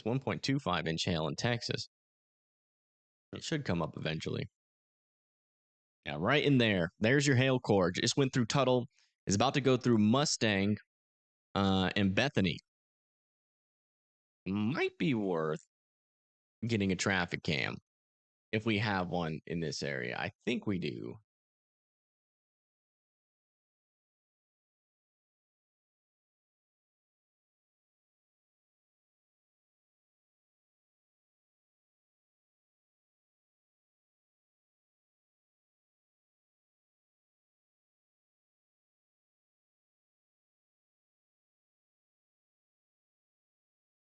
1.25-inch hail in Texas. It should come up eventually. Yeah, right in there. There's your hail core. Just went through Tuttle. Is about to go through Mustang and Bethany. Might be worth getting a traffic cam if we have one in this area. I think we do.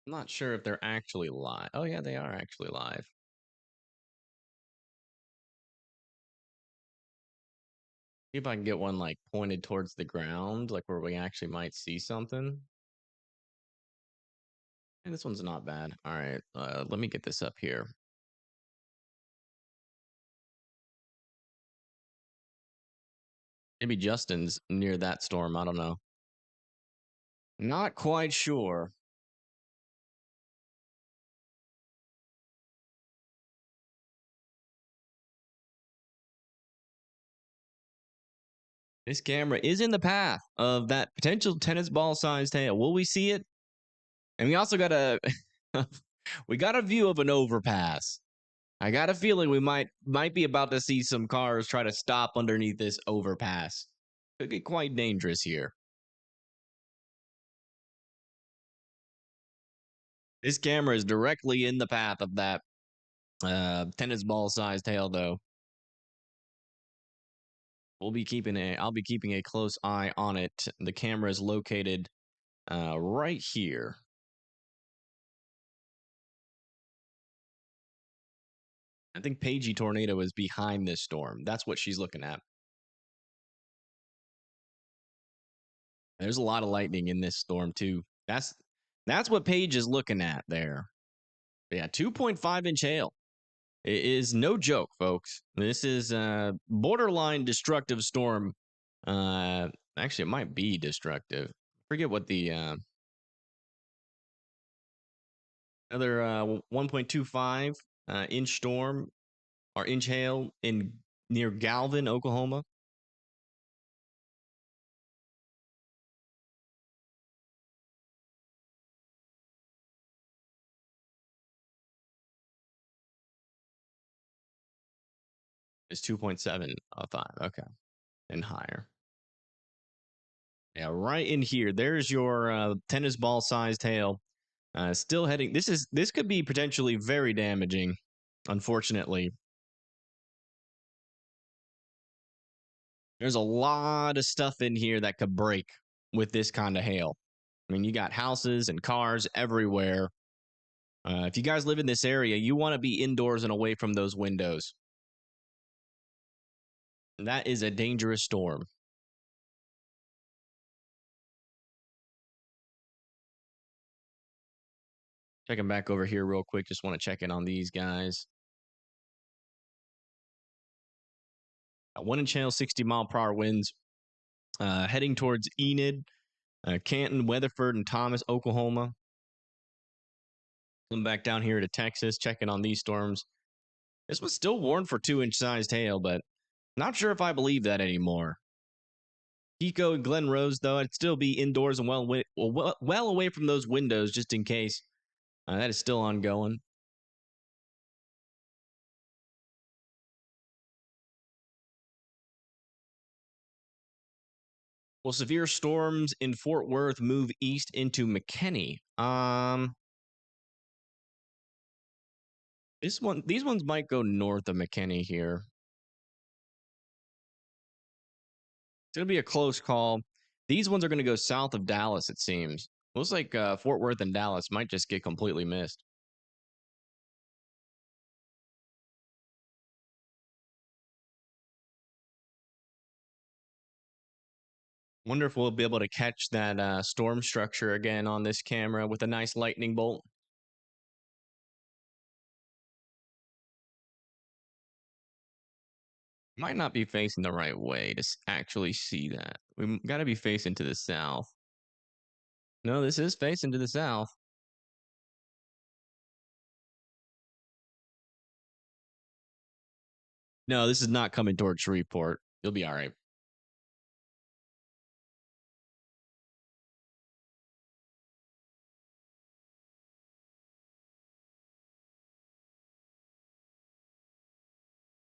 I'm not sure if they're actually live. Oh, yeah, they are actually live. See if I can get one like pointed towards the ground, like where we actually might see something. And this one's not bad. All right, let me get this up here. Maybe Justin's near that storm. I don't know. Not quite sure. This camera is in the path of that potential tennis ball sized hail. Will we see it? And we also got a we got a view of an overpass. I got a feeling we might be about to see some cars try to stop underneath this overpass. Could get quite dangerous here. This camera is directly in the path of that tennis ball sized hail, though. I'll be keeping a close eye on it. The camera is located right here. I think Pagey Tornado is behind this storm. That's what she's looking at. There's a lot of lightning in this storm too. That's what Paige is looking at there. But yeah, 2.5-inch hail. It is no joke, folks. This is a borderline destructive storm. Actually, it might be destructive. Forget what the another 1.25 inch storm or inch hail in near Galvin, Oklahoma. It's 2.75. Okay, and higher. Yeah, right in here. There's your tennis ball sized hail. Still heading. This could be potentially very damaging. Unfortunately, there's a lot of stuff in here that could break with this kind of hail. I mean, you got houses and cars everywhere. If you guys live in this area, you want to be indoors and away from those windows. That is a dangerous storm. Checking back over here real quick. Just want to check in on these guys. 1-inch hail, 60-mile-per-hour winds. Heading towards Enid, Canton, Weatherford, and Thomas, Oklahoma. Coming back down here to Texas, checking on these storms. This was still warned for 2-inch sized hail, but Not sure if I believe that anymore. Pico and Glen Rose, though, I'd still be indoors and well away from those windows just in case. That is still ongoing. Will severe storms in Fort Worth move east into McKinney? These ones might go north of McKinney here. It's gonna be a close call. These ones are gonna go south of Dallas. It seems. Looks like Fort Worth and Dallas might just get completely missed. Wonder if we'll be able to catch that storm structure again on this camera with a nice lightning bolt. Might not be facing the right way to actually see that. We got to be facing to the south. No, this is facing to the south. No, this is not coming towards Shreveport. You'll be all right.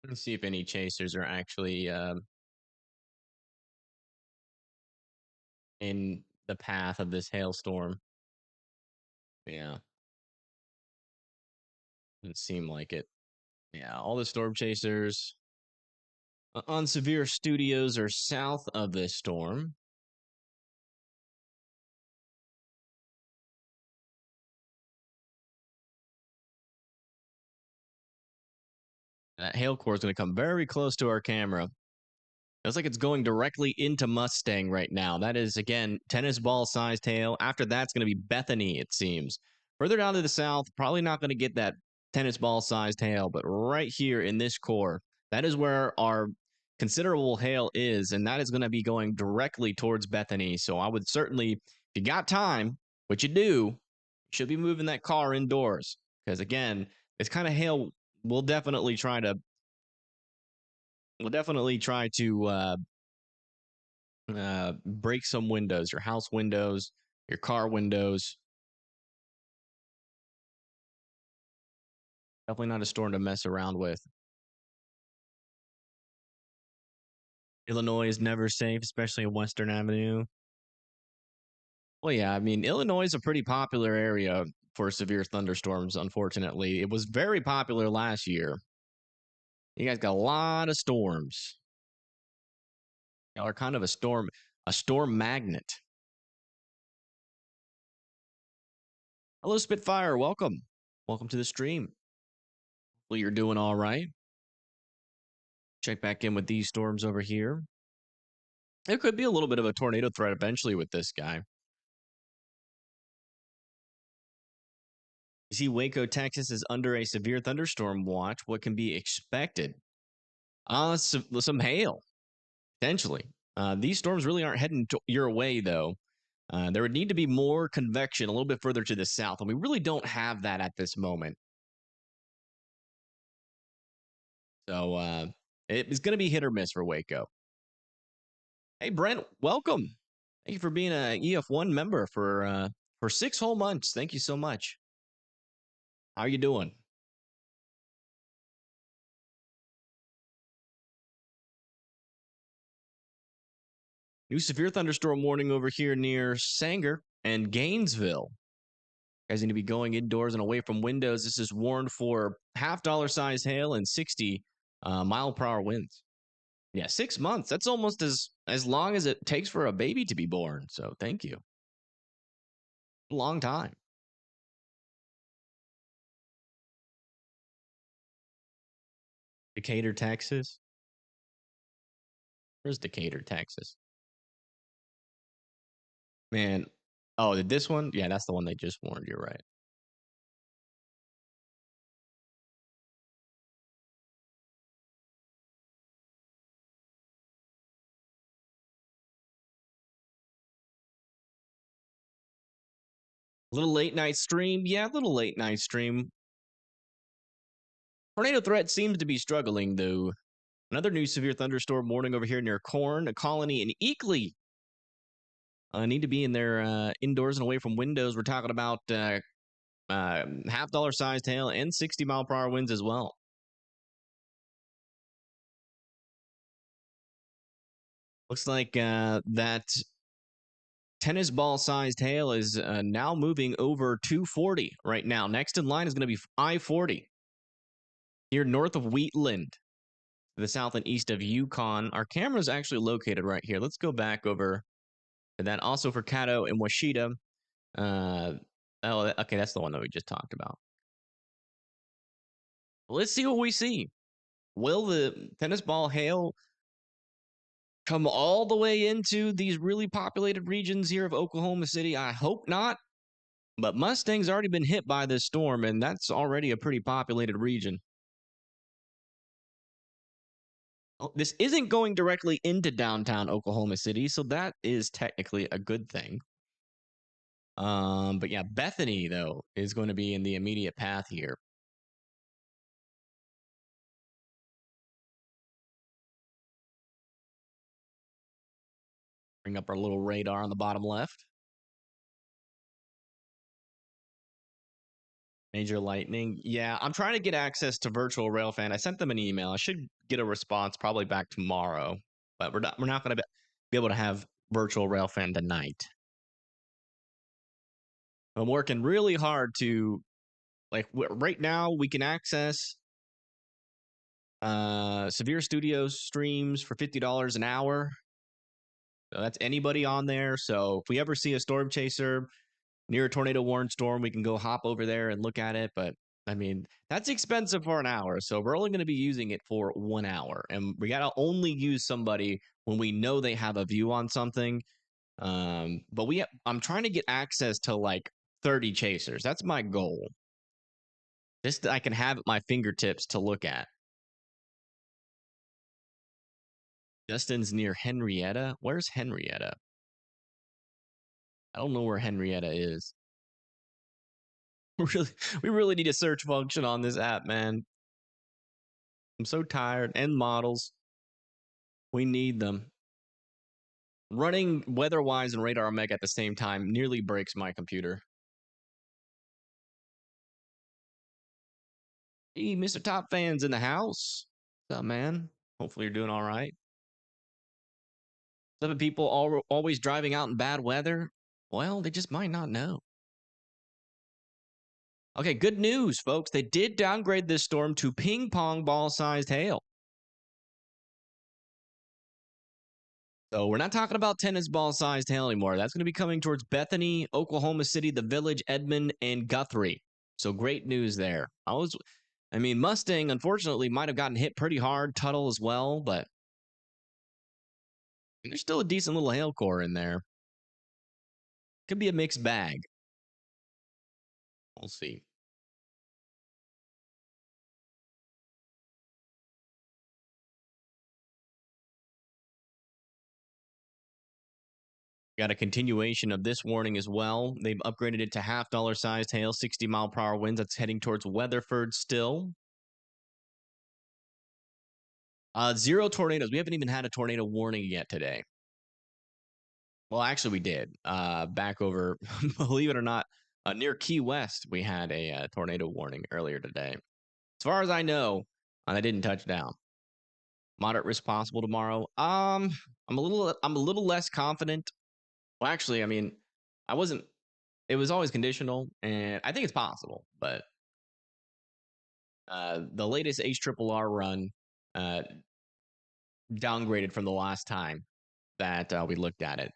Let's see if any chasers are actually in the path of this hailstorm. Yeah. Doesn't seem like it. Yeah, all the storm chasers on severe studios are south of this storm. That hail core is going to come very close to our camera. Looks like it's going directly into Mustang right now. That is, again, tennis ball sized hail. After that's going to be Bethany, it seems. Further down to the south, probably not going to get that tennis ball sized hail, but right here in this core, that is where our considerable hail is, and that is going to be going directly towards Bethany. So I would certainly, if you got time, which you do, you should be moving that car indoors. Because again, this kind of hail will definitely try to break some windows, your house windows, your car windows. Definitely not a storm to mess around with. Illinois is never safe, especially in Western Avenue. Well, yeah, I mean, Illinois is a pretty popular area for severe thunderstorms, unfortunately. It was very popular last year. You guys got a lot of storms. Y'all are kind of a storm magnet. Hello, Spitfire. Welcome. Welcome to the stream. Hopefully you're doing all right. Check back in with these storms over here. There could be a little bit of a tornado threat eventually with this guy. You see, Waco, Texas is under a severe thunderstorm watch. What can be expected? Some hail, potentially. These storms really aren't heading your way, though. There would need to be more convection a little bit further to the south, and we really don't have that at this moment. So it's going to be hit or miss for Waco. Hey, Brent, welcome. Thank you for being an EF1 member for 6 whole months. Thank you so much. How are you doing? New severe thunderstorm warning over here near Sanger and Gainesville. You guys need to be going indoors and away from windows. This is warned for $50 size hail and 60 mile per hour winds. Yeah, 6 months. That's almost as long as it takes for a baby to be born. So thank you. A long time. Decatur, Texas. Where's Decatur, Texas? Man. Oh, this one? Yeah, that's the one they just warned. You're right. Little late night stream. Yeah, little late night stream. Tornado threat seems to be struggling, though. Another new severe thunderstorm warning over here near Corn, a colony in Eakly. Need to be in there indoors and away from windows. We're talking about $half sized hail and 60-mile-per-hour winds as well. Looks like that tennis ball sized hail is now moving over 240 right now. Next in line is going to be I-40 here north of Wheatland, to the south and east of Yukon. Our camera is actually located right here. Let's go back over to that. Also for Caddo and Washita. Okay, that's the one that we just talked about. Let's see what we see. Will the tennis ball hail come all the way into these really populated regions here of Oklahoma City? I hope not. But Mustang's already been hit by this storm, and that's already a pretty populated region. This isn't going directly into downtown Oklahoma City, so that is technically a good thing. But yeah, Bethany, though, is going to be in the immediate path here. Bring up our little radar on the bottom left. Major lightning. Yeah, I'm trying to get access to Virtual Railfan. I sent them an email. I should get a response probably back tomorrow, but we're not going to be able to have Virtual Railfan tonight. I'm working really hard to, like, right now we can access Severe Studios streams for $50 an hour. So that's anybody on there. So if we ever see a storm chaser near a tornado warned storm, we can go hop over there and look at it. But I mean, that's expensive for an hour. So we're only going to be using it for 1 hour. And we got to only use somebody when we know they have a view on something. But I'm trying to get access to like 30 chasers. That's my goal. Just I can have at my fingertips to look at. Justin's near Henrietta. Where's Henrietta? I don't know where Henrietta is. We really need a search function on this app, man. I'm so tired. And models. We need them. Running WeatherWise and Radar Omega at the same time nearly breaks my computer. Hey, Mr. Top Fan's in the house. What's up, man? Hopefully you're doing all right. Some people always driving out in bad weather. Well, they just might not know. Okay, good news, folks. They did downgrade this storm to ping pong ball-sized hail. So we're not talking about tennis ball-sized hail anymore. That's going to be coming towards Bethany, Oklahoma City, the Village, Edmond, and Guthrie. So great news there. I mean, Mustang, unfortunately, might have gotten hit pretty hard. Tuttle as well, but there's still a decent little hail core in there. Could be a mixed bag. We'll see. Got a continuation of this warning as well. They've upgraded it to $half sized hail, 60-mile-per-hour winds. That's heading towards Weatherford still. 0 tornadoes. We haven't even had a tornado warning yet today. Well, actually, we did. Back over, believe it or not, near Key West, we had a tornado warning earlier today. As far as I know, they didn't touch down. Moderate risk possible tomorrow. I'm a little less confident. Well, actually, I mean, I wasn't. It was always conditional, and I think it's possible. But the latest HRRR run downgraded from the last time that we looked at it.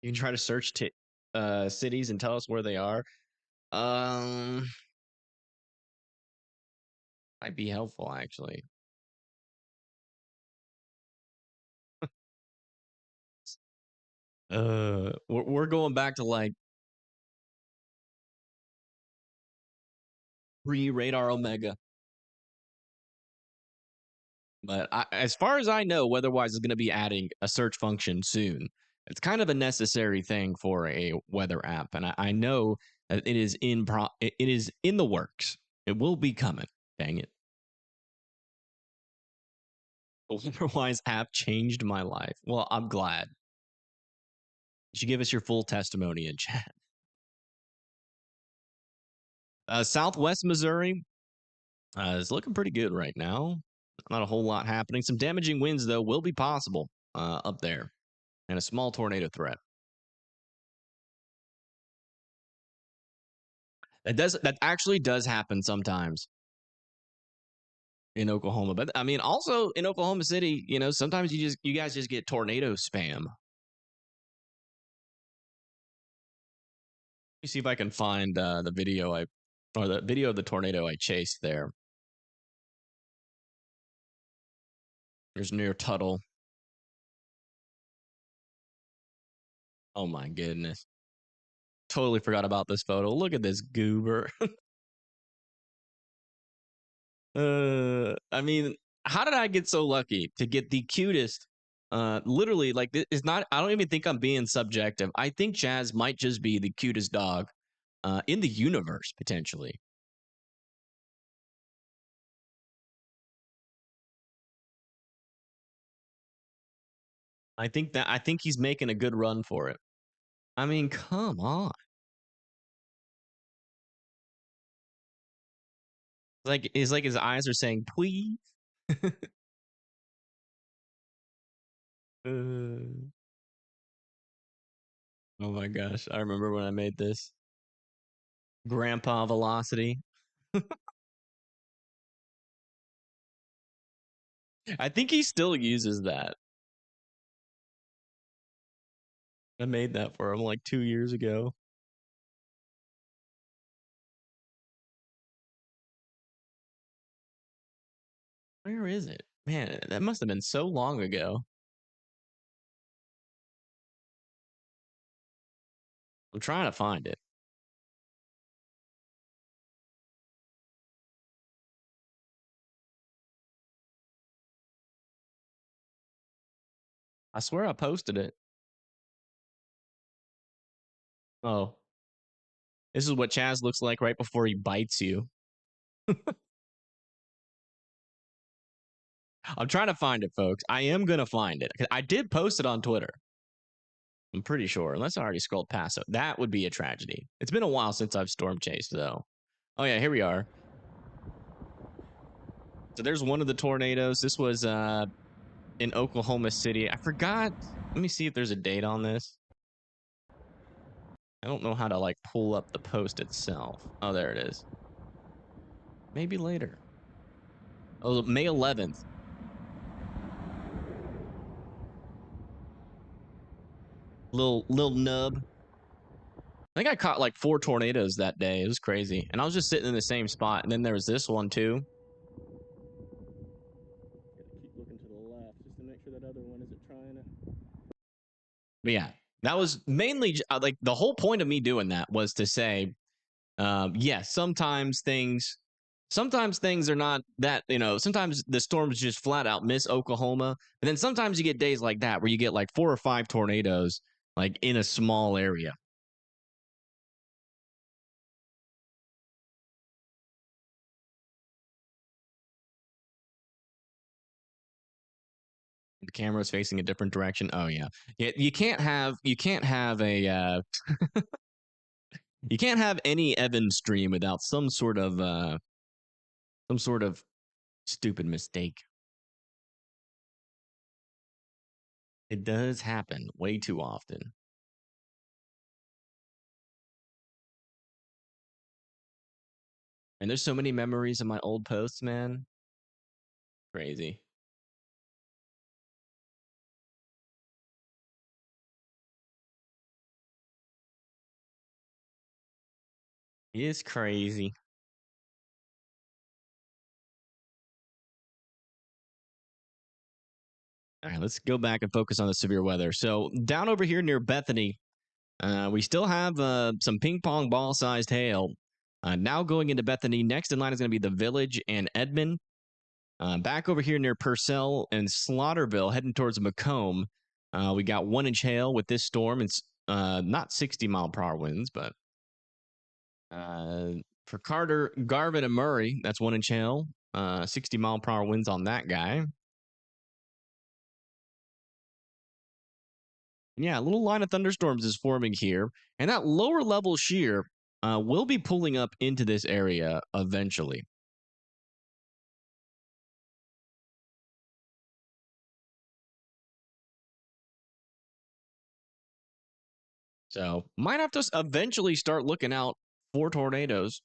You can try to search cities and tell us where they are. Might be helpful, actually. We're going back to like pre-Radar Omega. But as far as I know, WeatherWise is going to be adding a search function soon. It's kind of a necessary thing for a weather app, and I know that it is it is in the works. It will be coming. Dang it! The WeatherWise app changed my life. Well, I'm glad. You should give us your full testimony in chat. Southwest Missouri is looking pretty good right now. Not a whole lot happening. Some damaging winds, though, will be possible up there, and a small tornado threat. That actually does happen sometimes in Oklahoma. But I mean, also in Oklahoma City, sometimes you guys just get tornado spam. Let me see if I can find the video of the tornado I chased there. There's near Tuttle. Oh my goodness. Totally forgot about this photo. Look at this goober. I mean, how did I get so lucky to get the cutest? Literally, like, it's not. I don't even think I'm being subjective. I think Chaz might just be the cutest dog in the universe potentially. I think he's making a good run for it. I mean, come on. It's like his eyes are saying, please. Oh my gosh. I remember when I made this. Grandpa Velocity. I think he still uses that. I made that for him like 2 years ago. Where is it? Man, that must have been so long ago. I'm trying to find it. I swear I posted it. Oh. This is what Chaz looks like right before he bites you. I'm trying to find it, folks. I am going to find it. I did post it on Twitter. I'm pretty sure, unless I already scrolled past it. That would be a tragedy. It's been a while since I've storm chased, though. Oh, yeah, here we are. So there's one of the tornadoes. This was in Oklahoma City. I forgot. Let me see if there's a date on this. I don't know how to, like, pull up the post itself. Oh, there it is. Maybe later. Oh, May 11th. Little nub. I think I caught like 4 tornadoes that day. It was crazy. And I was just sitting in the same spot. And then there was this one too. Keep looking to the left just to make sure that other one isn't trying to. But yeah, that was mainly like the whole point of me doing that was to say, yeah, sometimes things are not that, sometimes the storms just flat out miss Oklahoma. But then sometimes you get days like that where you get like 4 or 5 tornadoes like in a small area. The camera is facing a different direction. Oh yeah. Yeah, you can't have a you can't have any Evan stream without some sort of stupid mistake. It does happen way too often. And there's so many memories of my old posts, man. Crazy. It's crazy. All right, let's go back and focus on the severe weather. So down over here near Bethany, we still have some ping pong ball sized hail. Now going into Bethany, next in line is going to be the Village and Edmond. Back over here near Purcell and Slaughterville, heading towards Macomb, we got 1-inch hail with this storm. It's not 60-mile-per-hour winds, but for Carter, Garvin, and Murray, that's 1-inch hail. 60-mile-per-hour winds on that guy. Yeah, a little line of thunderstorms is forming here. And that lower level shear will be pulling up into this area eventually. So might have to eventually start looking out for tornadoes.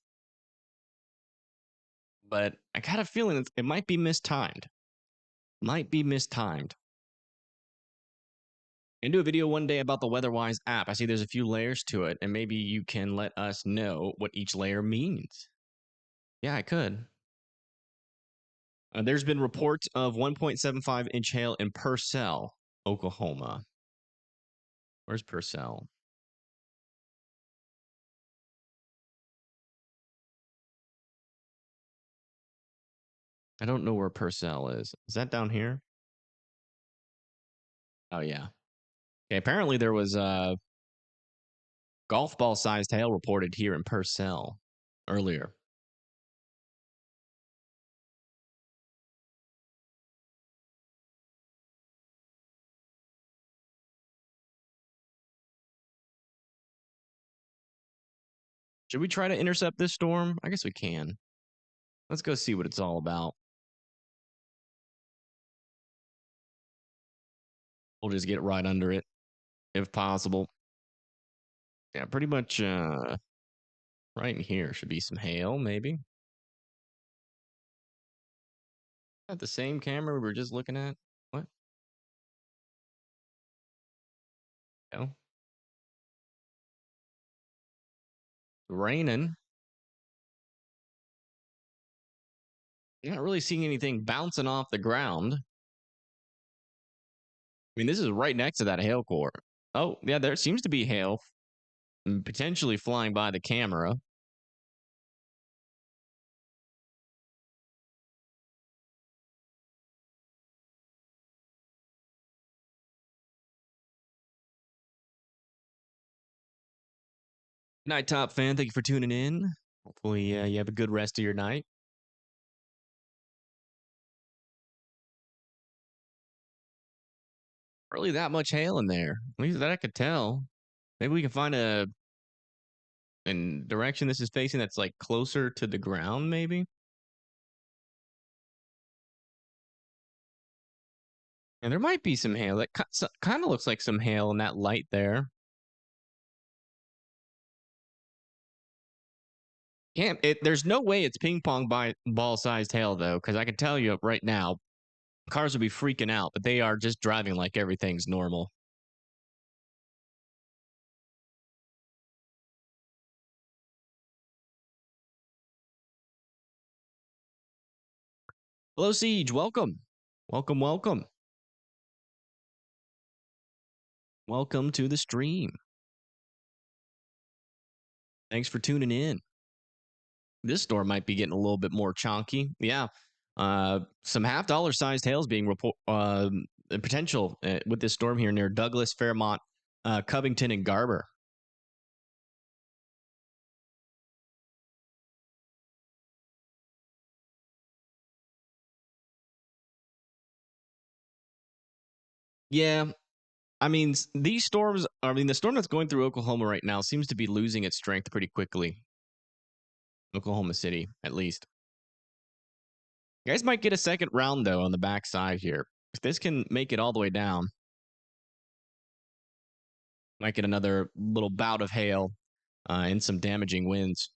But I got a feeling it might be mistimed. Might be mistimed. And do a video one day about the WeatherWise app. I see there's a few layers to it, and maybe you can let us know what each layer means. Yeah, I could. There's been reports of 1.75-inch hail in Purcell, Oklahoma. Where's Purcell? I don't know where Purcell is. Is that down here? Oh, yeah. Okay, apparently there was golf ball sized hail reported here in Purcell earlier. Should we try to intercept this storm? I guess we can. Let's go see what it's all about. We'll just get right under it, if possible. Yeah, pretty much right in here should be some hail, maybe. At the same camera we were just looking at? What? No. Raining. You're not really seeing anything bouncing off the ground. I mean, this is right next to that hail core. Oh, yeah, there seems to be hail potentially flying by the camera. Night Top fan, thank you for tuning in. Hopefully you have a good rest of your night. Really that much hail in there. At least that I could tell. Maybe we can find a direction this is facing that's like closer to the ground, maybe. And there might be some hail. That kind of looks like some hail in that light there. There's no way it's ping pong ball sized hail though, because I can tell you right now, cars will be freaking out, but they are just driving like everything's normal. Hello, Siege. Welcome. Welcome, welcome. Welcome to the stream. Thanks for tuning in. This storm might be getting a little bit more chonky. Yeah. Some half-dollar sized hails being potential with this storm here near Douglas, Fairmont, Covington, and Garber. Yeah. I mean, these storms, the storm that's going through Oklahoma right now seems to be losing its strength pretty quickly. Oklahoma City, at least. You guys might get a second round, though, on the backside here. If this can make it all the way down, might get another little bout of hail and some damaging winds.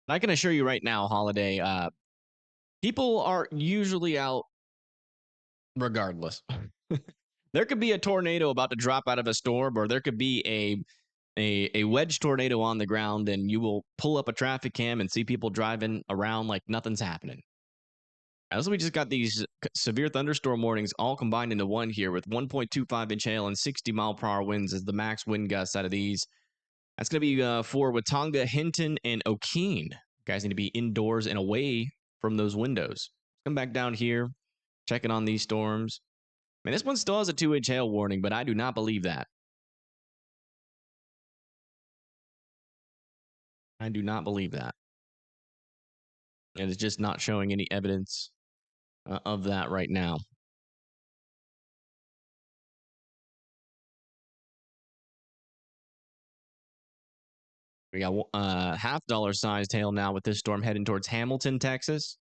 I can assure you right now, Holiday, people are usually out regardless. There could be a tornado about to drop out of a storm, or there could be a wedge tornado on the ground, and you will pull up a traffic cam and see people driving around like nothing's happening. As we just got these severe thunderstorm warnings all combined into one here with 1.25-inch hail and 60-mile-per-hour winds as the max wind gusts out of these. That's going to be for Watanga, Hinton, and O'Keene. Guys need to be indoors and away from those windows. Come back down here, checking on these storms. I mean, this one still has a 2-inch hail warning, but I do not believe that. I do not believe that. And it's just not showing any evidence of that right now. We got $half sized hail now with this storm heading towards Hamilton, Texas.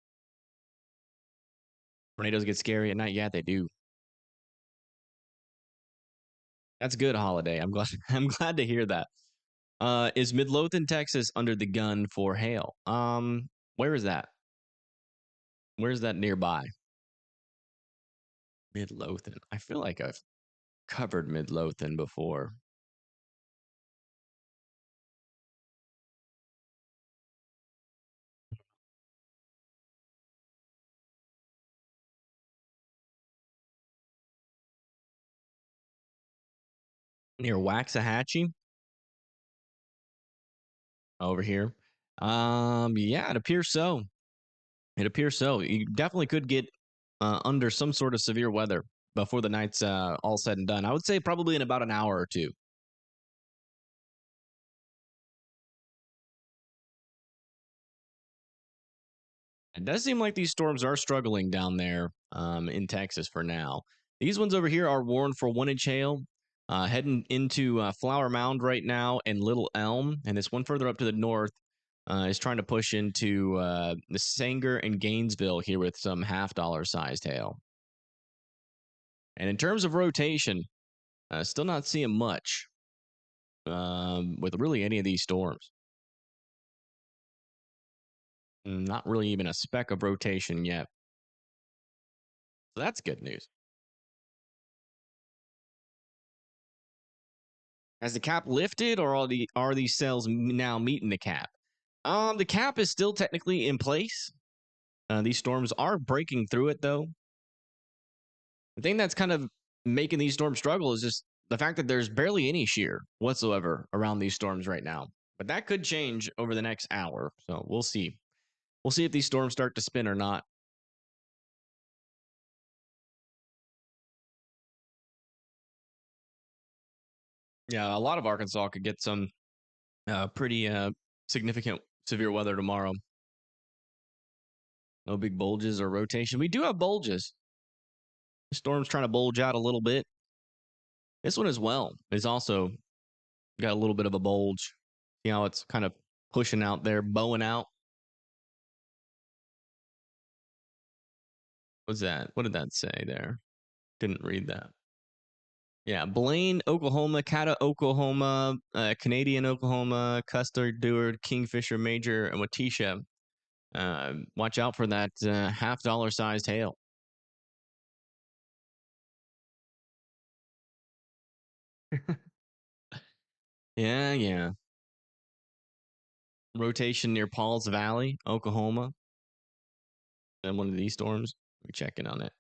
Tornadoes get scary at night. Yeah, they do. That's good, Holiday. I'm glad. I'm glad to hear that. Is Midlothian, Texas, under the gun for hail? Where is that? Where's that nearby? Midlothian. I feel like I've covered Midlothian before. Near Waxahachie? Over here. Yeah, it appears so. It appears so. You definitely could get under some sort of severe weather before the night's all said and done. I would say probably in about an hour or two. It does seem like these storms are struggling down there in Texas for now. These ones over here are warned for 1-inch hail, heading into Flower Mound right now and Little Elm. And this one further up to the north is trying to push into the Sanger and Gainesville here with some $half sized hail. And in terms of rotation, still not seeing much with really any of these storms. Not really even a speck of rotation yet. So that's good news. Has the cap lifted, or are these cells now meeting the cap? The cap is still technically in place. These storms are breaking through it, though. The thing that's kind of making these storms struggle is just the fact that there's barely any shear whatsoever around these storms right now. But that could change over the next hour. So we'll see. We'll see if these storms start to spin or not. Yeah, a lot of Arkansas could get some pretty significant severe weather tomorrow. No big bulges or rotation. We do have bulges. The storm's trying to bulge out a little bit. This one as well is also got a little bit of a bulge. See how it's kind of pushing out there, bowing out. What's that? What did that say there? Didn't read that. Yeah, Blaine, Oklahoma, Cata, Oklahoma, Canadian, Oklahoma, Custer, Deward, Kingfisher, Major, and Watisha. Watch out for that $half sized hail. Yeah. Rotation near Pauls Valley, Oklahoma. And one of these storms. We're checking on it.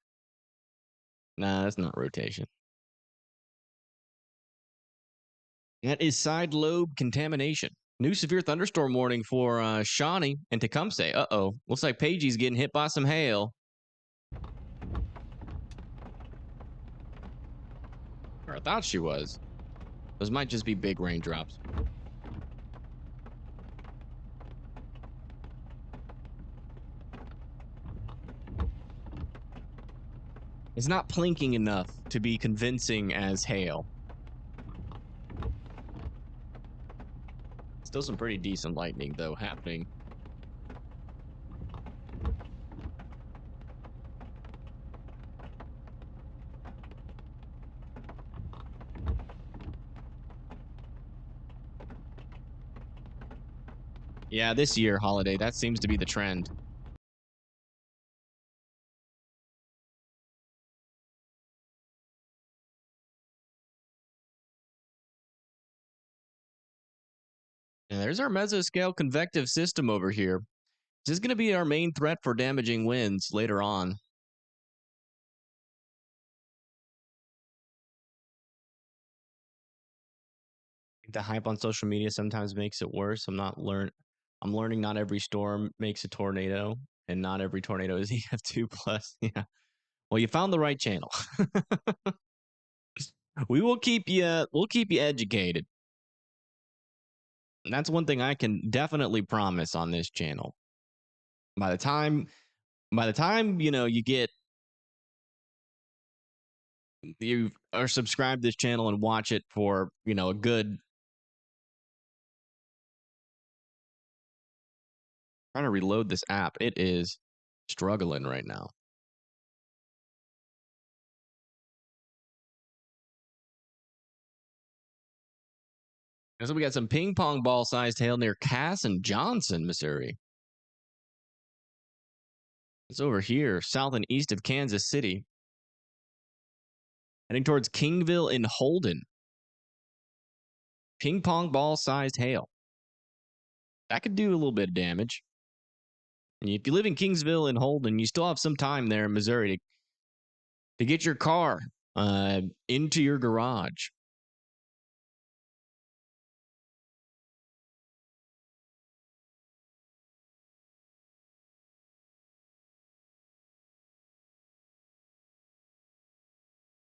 Nah, that's not rotation. That is side lobe contamination. New severe thunderstorm warning for Shawnee and Tecumseh. Uh-oh. Looks like Pagey's getting hit by some hail. Or I thought she was. Those might just be big raindrops. It's not plinking enough to be convincing as hail. Still some pretty decent lightning, though, happening. Yeah, this year, Holiday, that seems to be the trend. And there's our mesoscale convective system over here. This is going to be our main threat for damaging winds later on. The hype on social media sometimes makes it worse. I'm learning not every storm makes a tornado, and not every tornado is EF2 plus. Yeah. Well, you found the right channel. We'll keep you educated. And that's one thing I can definitely promise on this channel. By the time you are subscribed to this channel and watch it for a good, trying to reload this app, it is struggling right now. And so we got some ping pong ball sized hail near Cass and Johnson, Missouri. It's over here, south and east of Kansas City, heading towards Kingville and Holden. Ping pong ball sized hail. That could do a little bit of damage. And if you live in Kingsville and Holden, you still have some time there in Missouri to get your car into your garage.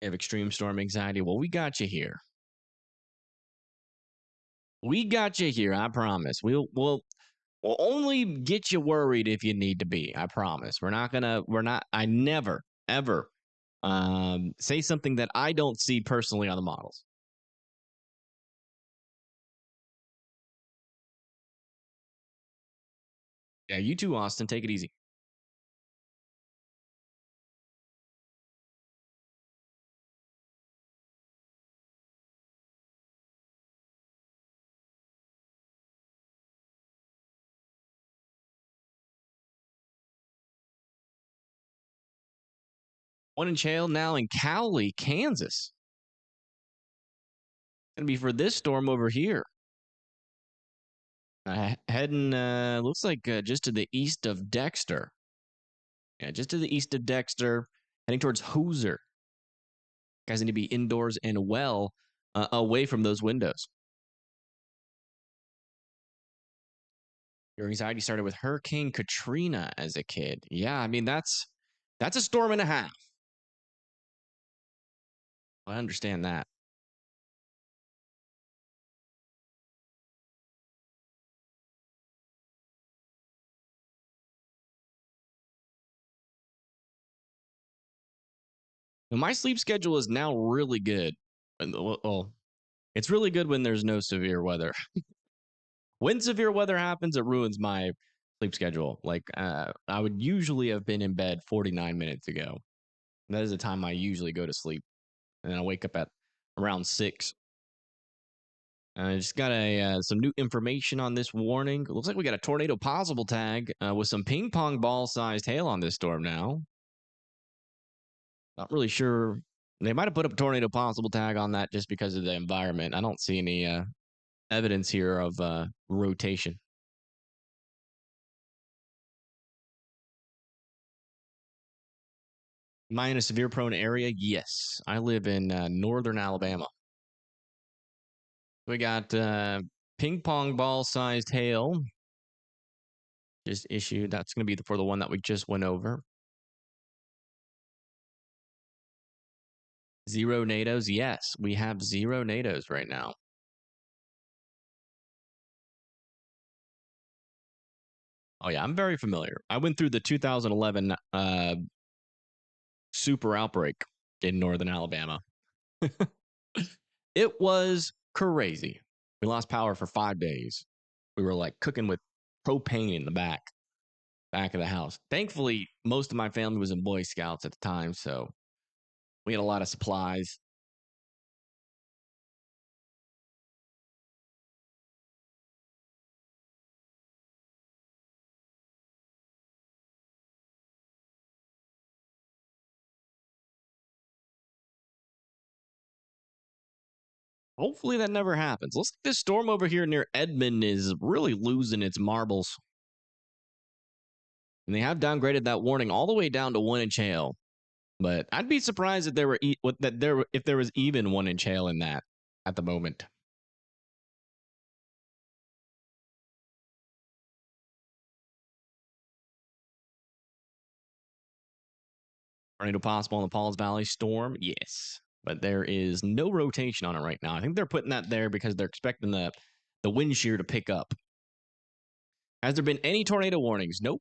You have extreme storm anxiety. Well, we got you here. We got you here. I promise. We'll only get you worried if you need to be. I promise. I never, ever say something that I don't see personally on the models. Yeah, you too, Austin. Take it easy. One inch hail now in Cowley, Kansas. Gonna be for this storm over here. Heading, looks like just to the east of Dexter. Yeah, just to the east of Dexter, heading towards Hoosier. Guys need to be indoors and well away from those windows. Your anxiety started with Hurricane Katrina as a kid. Yeah, I mean, that's a storm and a half. I understand that. My sleep schedule is now really good. Well, it's really good when there's no severe weather. When severe weather happens, it ruins my sleep schedule. Like I would usually have been in bed 49 minutes ago. That is the time I usually go to sleep, and then I wake up at around 6. I just got some new information on this warning. It looks like we got a tornado possible tag with some ping pong ball sized hail on this storm now. Not really sure. They might have put up a tornado possible tag on that just because of the environment. I don't see any evidence here of rotation. Am I in a severe prone area? Yes. I live in northern Alabama. We got ping pong ball sized hail just issued. That's going to be for the one that we just went over. 0 NATOs. Yes, we have 0 NATOs right now. Oh, yeah, I'm very familiar. I went through the 2011 super outbreak in northern Alabama. It was crazy. We lost power for 5 days. We were like cooking with propane in the back of the house. Thankfully, most of my family was in Boy Scouts at the time, so we had a lot of supplies. Hopefully that never happens. Looks like this storm over here near Edmond is really losing its marbles. And they have downgraded that warning all the way down to 1 inch hail. But I'd be surprised if there was even 1 inch hail in that at the moment. Tornado possible in the Pauls Valley storm? Yes. But there is no rotation on it right now. I think they're putting that there because they're expecting the wind shear to pick up. Has there been any tornado warnings? Nope.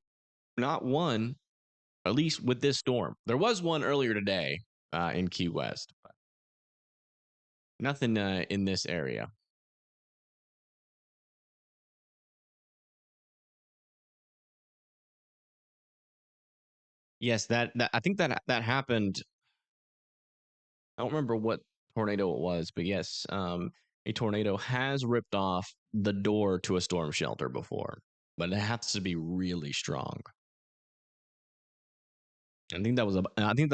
Not one, at least with this storm. There was one earlier today in Key West. But nothing in this area. Yes, that I think that happened. I don't remember what tornado it was, but yes, a tornado has ripped off the door to a storm shelter before, but it has to be really strong. I think that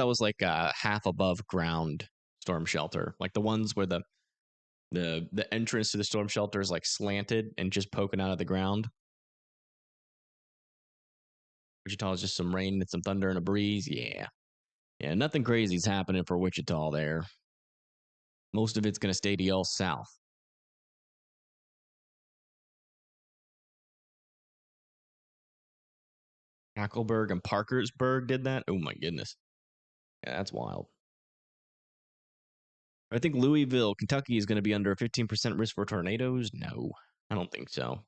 was like a half above ground storm shelter, like the ones where the entrance to the storm shelter is like slanted and just poking out of the ground. Wichita is just some rain and some thunder and a breeze. Yeah, nothing crazy is happening for Wichita there. Most of it's gonna stay to y'all south. Hackelberg and Parkersburg did that. Oh my goodness. Yeah, that's wild. I think Louisville, Kentucky is going to be under a 15% risk for tornadoes. No, I don't think so.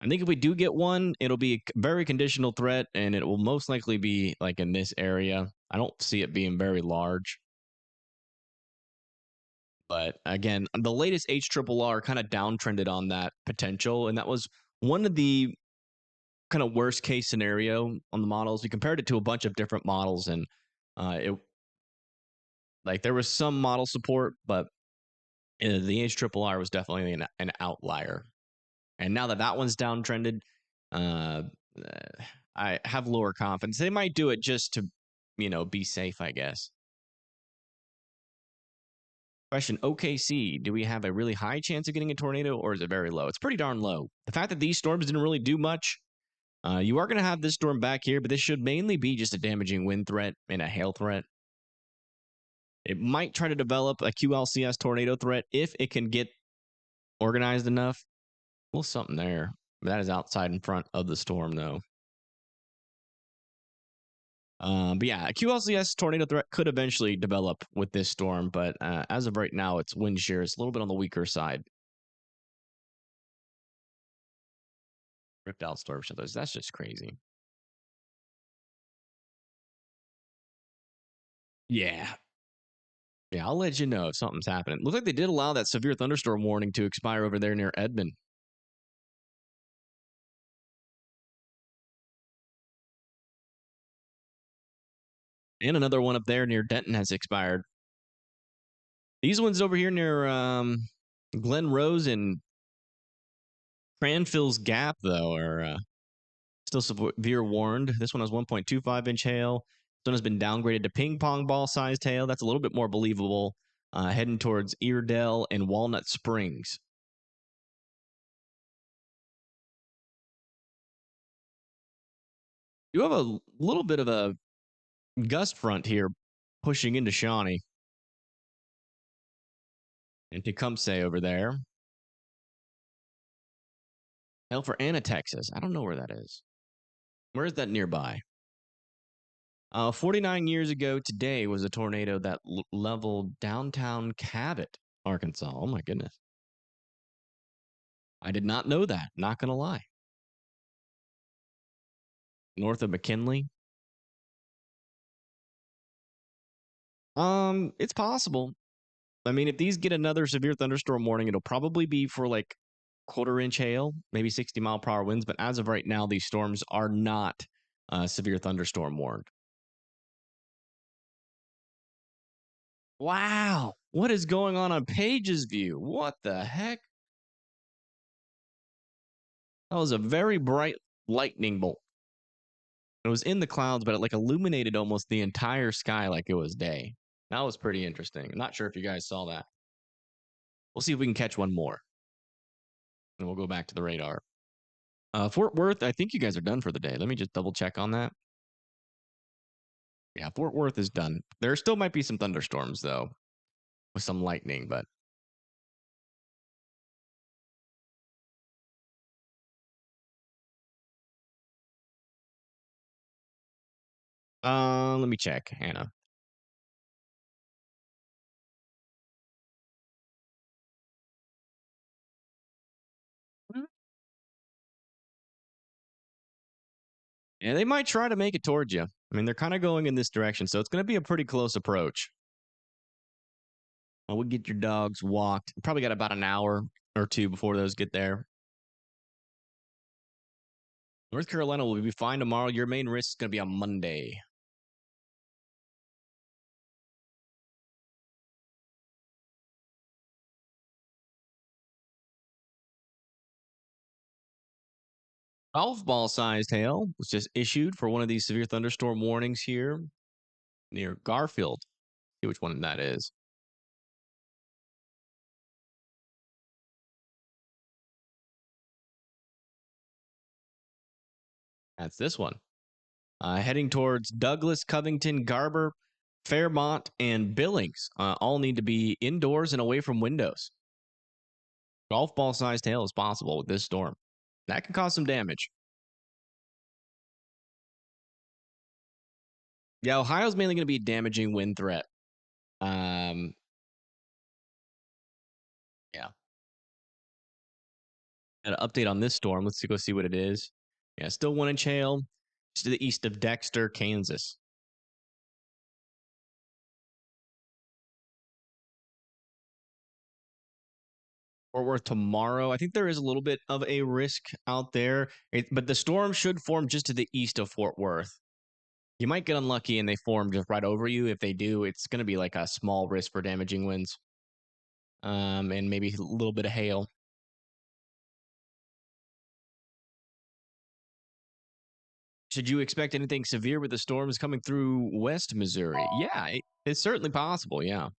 I think if we do get one, it'll be a very conditional threat and it will most likely be like in this area. I don't see it being very large. But again, the latest HRRR kind of downtrended on that potential. And that was one of the kind of worst case scenario on the models. We compared it to a bunch of different models and it like there was some model support, but the HRRR was definitely an outlier. And now that that one's downtrended, uh, I have lower confidence. They might do it just to, be safe, I guess. Question: OKC, do we have a really high chance of getting a tornado, or is it very low? It's pretty darn low. The fact that these storms didn't really do much, you are going to have this storm back here, but this should mainly be just a damaging wind threat and a hail threat. It might try to develop a QLCS tornado threat if it can get organized enough. A little something there. That is outside in front of the storm, though. But yeah, a QLCS tornado threat could eventually develop with this storm, but as of right now, its wind shear is a little bit on the weaker side. Ripped out storm shelters. That's just crazy. Yeah. Yeah, I'll let you know if something's happening. Looks like they did allow that severe thunderstorm warning to expire over there near Edmond. And another one up there near Denton has expired. These ones over here near Glen Rose and Cranfill's Gap, though, are still severe warned. This one has 1.25-inch hail. This one has been downgraded to ping pong ball sized hail. That's a little bit more believable. Heading towards Eardell and Walnut Springs. You have a little bit of a gust front here pushing into Shawnee and Tecumseh over there. Hell for Anna, Texas. I don't know where that is. Where is that nearby? 49 years ago today was a tornado that leveled downtown Cabot, Arkansas. Oh my goodness. I did not know that. Not going to lie. North of McKinley. It's possible. I mean, if these get another severe thunderstorm warning, it'll probably be for like quarter-inch hail, maybe 60-mile-per-hour winds. But as of right now, these storms are not severe thunderstorm warned. Wow. What is going on Page's view? What the heck? That was a very bright lightning bolt. It was in the clouds, but it like illuminated almost the entire sky like it was day. That was pretty interesting. I'm not sure if you guys saw that. We'll see if we can catch one more. And we'll go back to the radar. Fort Worth, I think you guys are done for the day. Let me just double check on that. Yeah, Fort Worth is done. There still might be some thunderstorms, though, with some lightning, but Let me check, Hannah. Yeah, they might try to make it towards you. I mean, they're kind of going in this direction, so it's going to be a pretty close approach. We'll get your dogs walked. Probably got about an hour or two before those get there. North Carolina will be fine tomorrow. Your main risk is going to be on Monday. Golf ball sized hail was just issued for one of these severe thunderstorm warnings here near Garfield. See which one that is. That's this one. Heading towards Douglas, Covington, Garber, Fairmont, and Billings. All need to be indoors and away from windows. Golf ball sized hail is possible with this storm. That can cause some damage. Yeah, Ohio's mainly going to be a damaging wind threat. Yeah. Got an update on this storm. Let's go see what it is. Yeah, still 1-inch hail. Just to the east of Dexter, Kansas. Fort Worth tomorrow. I think there is a little bit of a risk out there, but the storm should form just to the east of Fort Worth. You might get unlucky and they form just right over you. If they do, it's going to be like a small risk for damaging winds, and maybe a little bit of hail. Should you expect anything severe with the storms coming through West Missouri? Yeah, it's certainly possible. Yeah.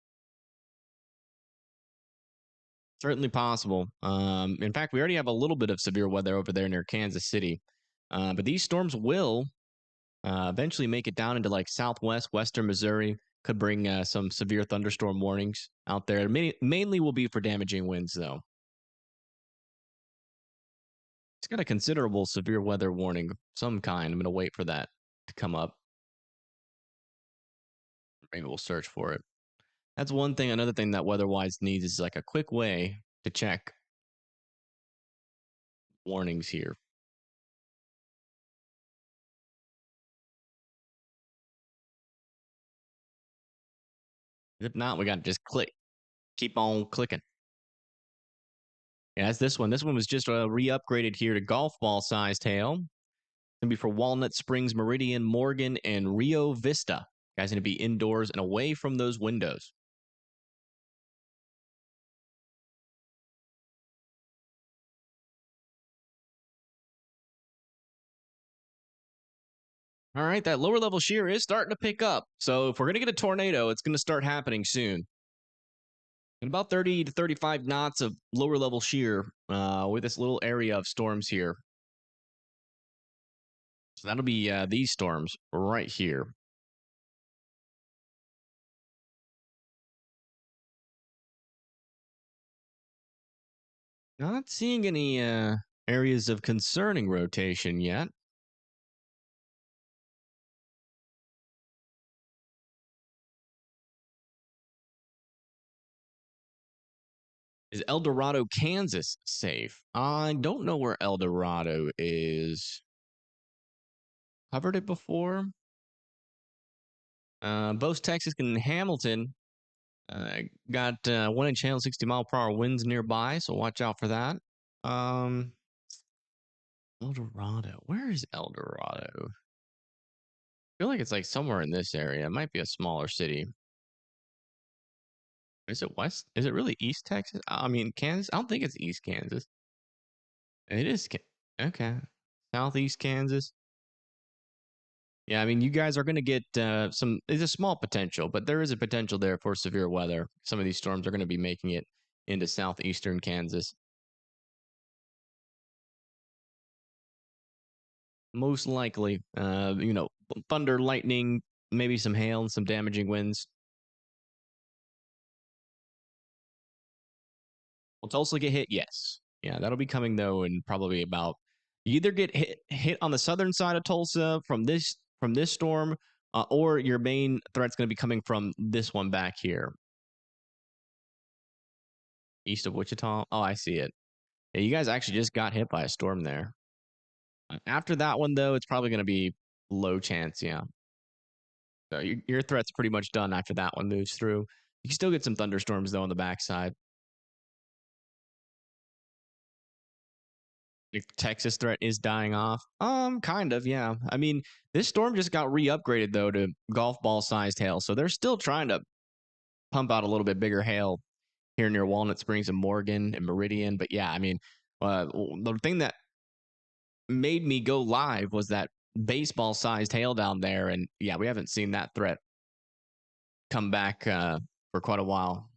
Certainly possible. In fact, we already have a little bit of severe weather over there near Kansas City. But these storms will eventually make it down into like southwest, western Missouri. Could bring some severe thunderstorm warnings out there. Mainly will be for damaging winds, though. It's got a considerable severe weather warning of some kind. I'm going to wait for that to come up. Maybe we'll search for it. That's one thing. Another thing that weather-wise needs is like a quick way to check warnings here. If not, we got to just keep on clicking. Yeah, that's this one. This one was just re-upgraded here to golf ball sized hail. It's going to be for Walnut Springs, Meridian, Morgan, and Rio Vista. Guys going to be indoors and away from those windows. All right, that lower level shear is starting to pick up. So if we're going to get a tornado, it's going to start happening soon. And about 30 to 35 knots of lower level shear with this little area of storms here. So that'll be these storms right here. Not seeing any areas of concerning rotation yet. Is El Dorado, Kansas safe? I don't know where El Dorado is. Covered it before. Both Texas and Hamilton got 1-inch hail, 60-mile-per-hour winds nearby, so watch out for that. El Dorado. Where is El Dorado? I feel like it's like somewhere in this area. It might be a smaller city. Is it west? Is it really East Texas? I mean, Kansas? I don't think it's East Kansas. It is. Okay. Southeast Kansas. Yeah, I mean, you guys are going to get some. It's a small potential, but there is a potential there for severe weather. Some of these storms are going to be making it into southeastern Kansas. Most likely, thunder, lightning, maybe some hail and some damaging winds. Will Tulsa get hit? Yes. Yeah, that'll be coming though, and probably about you either get hit on the southern side of Tulsa from this storm, or your main threat's going to be coming from this one back here, east of Wichita. Oh, I see it. Yeah, you guys actually just got hit by a storm there. After that one, though, it's probably going to be low chance. Yeah. So your threat's pretty much done after that one moves through. You can still get some thunderstorms, though, on the backside. The Texas threat is dying off. Kind of, yeah. I mean, this storm just got re-upgraded, though, to golf ball-sized hail. So they're still trying to pump out a little bit bigger hail here near Walnut Springs and Morgan and Meridian. But yeah, I mean, the thing that made me go live was that baseball sized hail down there. And yeah, we haven't seen that threat come back for quite a while.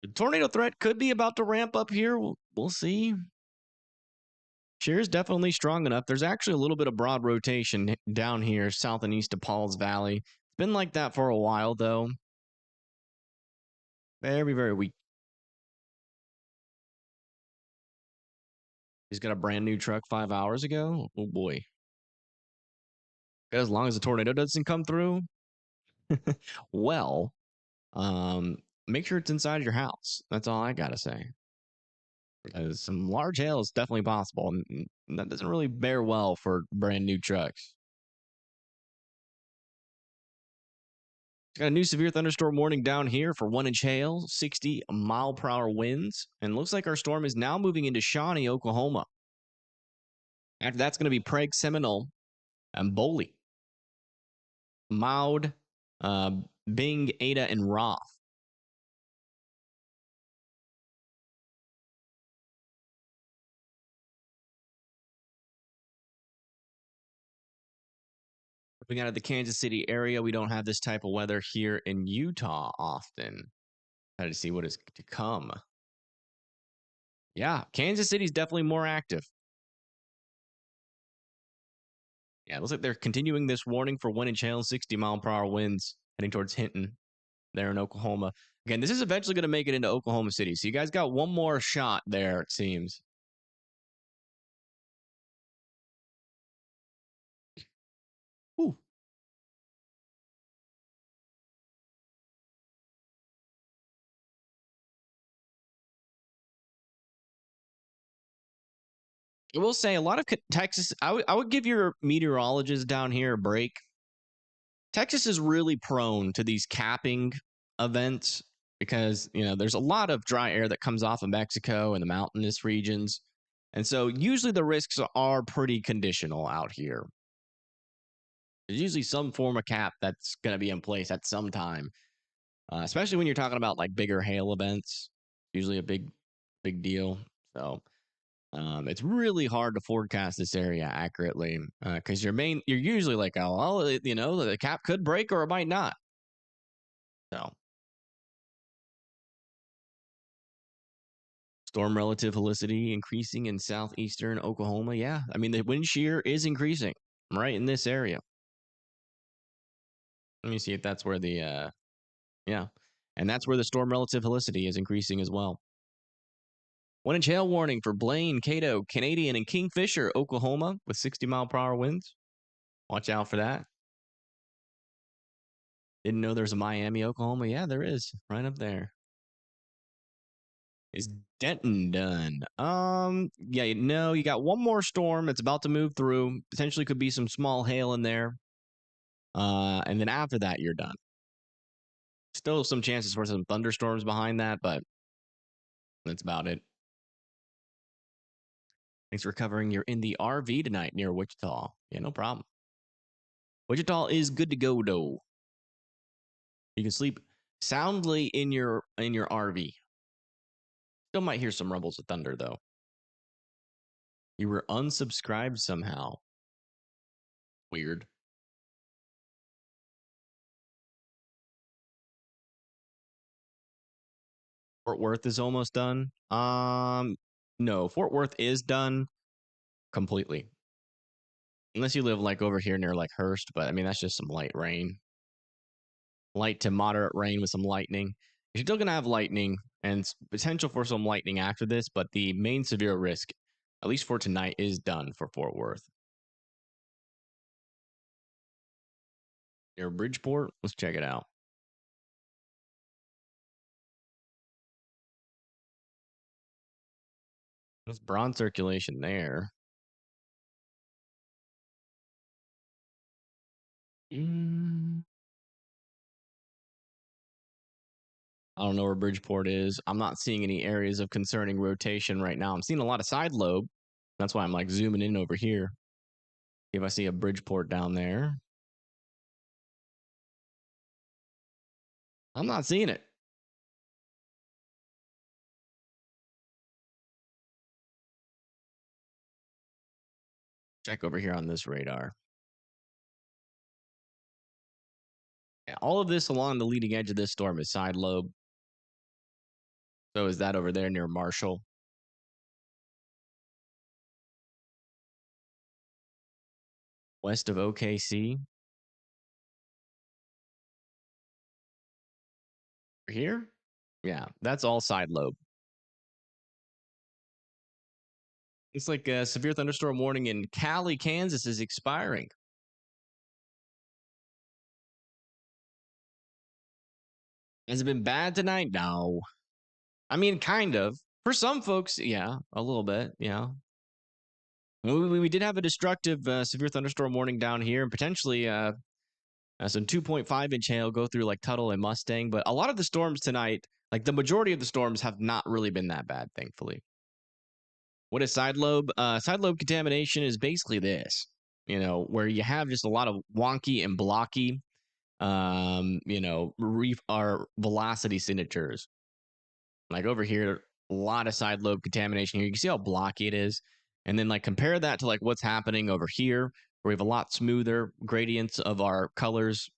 The tornado threat could be about to ramp up here. We'll see. Shear is definitely strong enough. There's actually a little bit of broad rotation down here, south and east of Paul's Valley. It's been like that for a while, though. Very, very weak. He's got a brand new truck 5 hours ago. Oh boy. As long as the tornado doesn't come through, well, make sure it's inside your house. That's all I gotta say. Because some large hail is definitely possible, and that doesn't really bear well for brand new trucks. Got a new severe thunderstorm warning down here for 1-inch hail, 60-mile-per-hour winds, and looks like our storm is now moving into Shawnee, Oklahoma. After that's going to be Prague, Seminole, and Boley. Maud, Bing, Ada, and Roth. Moving out of the Kansas City area, we don't have this type of weather here in Utah often. Try to see what is to come. Yeah, Kansas City's definitely more active. Yeah, it looks like they're continuing this warning for 1-inch hail, 60-mile-per-hour winds heading towards Hinton there in Oklahoma. Again, this is eventually going to make it into Oklahoma City. So you guys got one more shot there, it seems. Ooh. I will say a lot of Texas, I would give your meteorologists down here a break. Texas is really prone to these capping events because, there's a lot of dry air that comes off of Mexico and the mountainous regions. And so usually the risks are pretty conditional out here. There's usually some form of cap that's going to be in place at some time, especially when you're talking about like bigger hail events. Usually a big deal. So it's really hard to forecast this area accurately because you're usually like, oh, well, the cap could break or it might not. So storm relative helicity increasing in southeastern Oklahoma. Yeah, I mean the wind shear is increasing right in this area. Let me see if that's where the yeah, and that's where the storm relative helicity is increasing as well. 1-inch hail warning for Blaine, Cato, Canadian, and Kingfisher, Oklahoma, with 60-mile-per-hour winds. Watch out for that. Didn't know there's a Miami, Oklahoma. Yeah, there is. Right up there. Is Denton done? Yeah, no, you got one more storm that's about to move through. Potentially could be some small hail in there. And then after that, you're done. Still some chances for some thunderstorms behind that, but that's about it. Thanks for covering. You're in the RV tonight near Wichita. Yeah, no problem. Wichita is good to go, though. You can sleep soundly in your RV. Still might hear some rumbles of thunder, though. You were unsubscribed somehow. Weird. Fort Worth is almost done. No, Fort Worth is done completely. Unless you live like over here near like Hearst, but I mean that's just some light rain. Light to moderate rain with some lightning. You're still gonna have lightning and potential for some lightning after this, but the main severe risk, at least for tonight, is done for Fort Worth. Near Bridgeport. Let's check it out. There's bronze circulation there. I don't know where Bridgeport is. I'm not seeing any areas of concerning rotation right now. I'm seeing a lot of side lobe. That's why I'm like zooming in over here. If I see a Bridgeport down there, I'm not seeing it. Check over here on this radar. Yeah, all of this along the leading edge of this storm is side lobe. So is that over there near Marshall. West of OKC. Here? Yeah, that's all side lobe. It's like a severe thunderstorm warning in Cali, Kansas is expiring. Has it been bad tonight? No. I mean, kind of. For some folks, yeah, a little bit, yeah. We did have a destructive severe thunderstorm warning down here, and potentially some 2.5-inch hail go through like Tuttle and Mustang. But a lot of the storms tonight, like the majority of the storms, have not really been that bad, thankfully. What is side lobe? Side lobe contamination is basically this, where you have just a lot of wonky and blocky, our velocity signatures. Like over here, a lot of side lobe contamination here. You can see how blocky it is. And then like compare that to like what's happening over here, where we have a lot smoother gradients of our colors.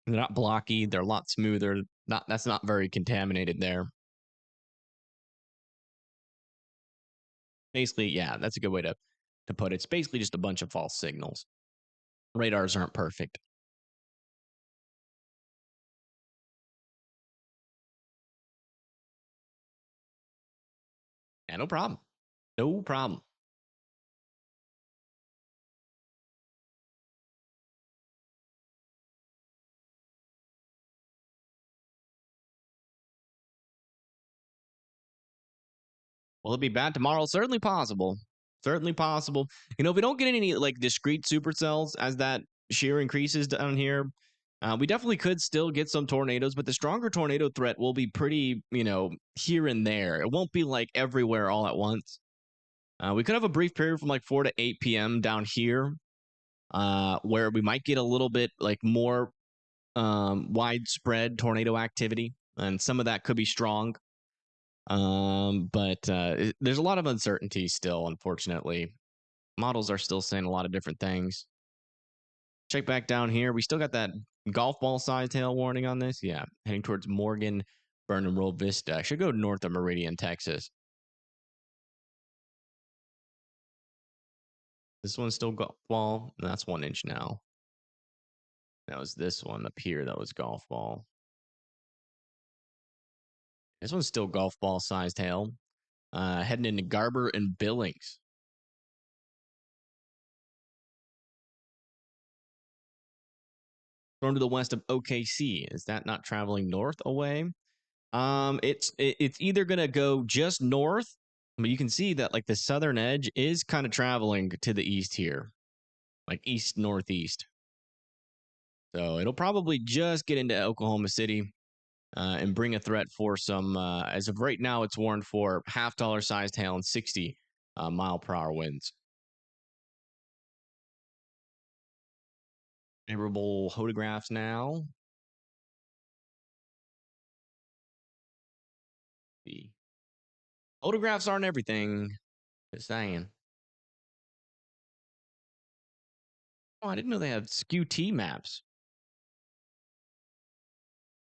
They're not blocky. They're a lot smoother. That's not very contaminated there. Basically, yeah, that's a good way to put it. It's basically just a bunch of false signals. Radars aren't perfect. Yeah, no problem. No problem. Will it be bad tomorrow? Certainly possible. Certainly possible. If we don't get any like discrete supercells as that shear increases down here, we definitely could still get some tornadoes, but the stronger tornado threat will be pretty, here and there. It won't be like everywhere all at once. We could have a brief period from like 4 to 8 p.m. down here, where we might get a little bit like more widespread tornado activity, and some of that could be strong. But there's a lot of uncertainty still, unfortunately. Models are still saying a lot of different things. Check back down here. We still got that golf ball size hail warning on this. Yeah, heading towards Morgan, Burnham, Roll Vista. Should go north of Meridian, Texas. This one's still golf ball. That's 1 inch now. That was this one up here. That was golf ball. This one's still golf ball sized hail. Heading into Garber and Billings. Going to the west of OKC. Is that not traveling north away? It's either gonna go just north, but you can see that like the southern edge is kind of traveling to the east here, like east northeast. So it'll probably just get into Oklahoma City and bring a threat for some. As of right now, it's warned for half-dollar sized hail and 60 mile-per-hour winds. Favorable photographs now. The photographs aren't everything. Just saying. Oh, I didn't know they have skew T maps.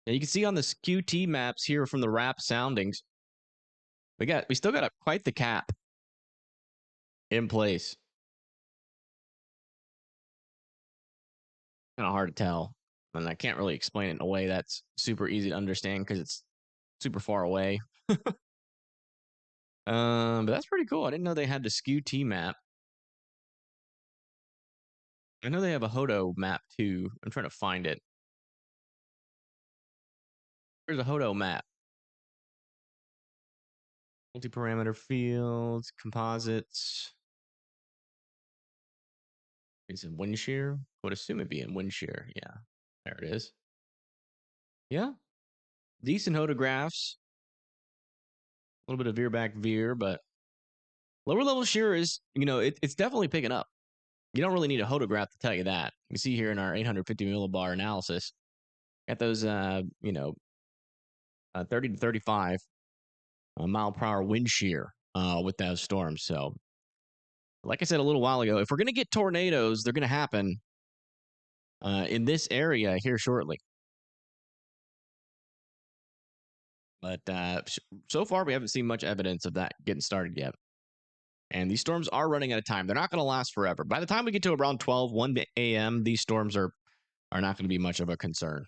Yeah, you can see on the skew T maps here from the RAP soundings, we still got quite the cap in place. Kind of hard to tell, and I can't really explain it in a way that's super easy to understand because it's super far away. But that's pretty cool. I didn't know they had the skew T map. I know they have a Hodo map too. I'm trying to find it. Here's a Hodo map. Multi-parameter fields, composites. Is it wind shear? I would assume it'd be in wind shear. Yeah, there it is. Yeah, decent photographs. A little bit of veer back veer, but lower level shear is, it's definitely picking up. You don't really need a hodograph to tell you that. You see here in our 850 millibar analysis, got those, 30 to 35 mile per hour wind shear with those storms. So, like I said a little while ago, if we're going to get tornadoes, they're going to happen in this area here shortly. But so far, we haven't seen much evidence of that getting started yet. And these storms are running out of time. They're not going to last forever. By the time we get to around 1 a.m., these storms are not going to be much of a concern.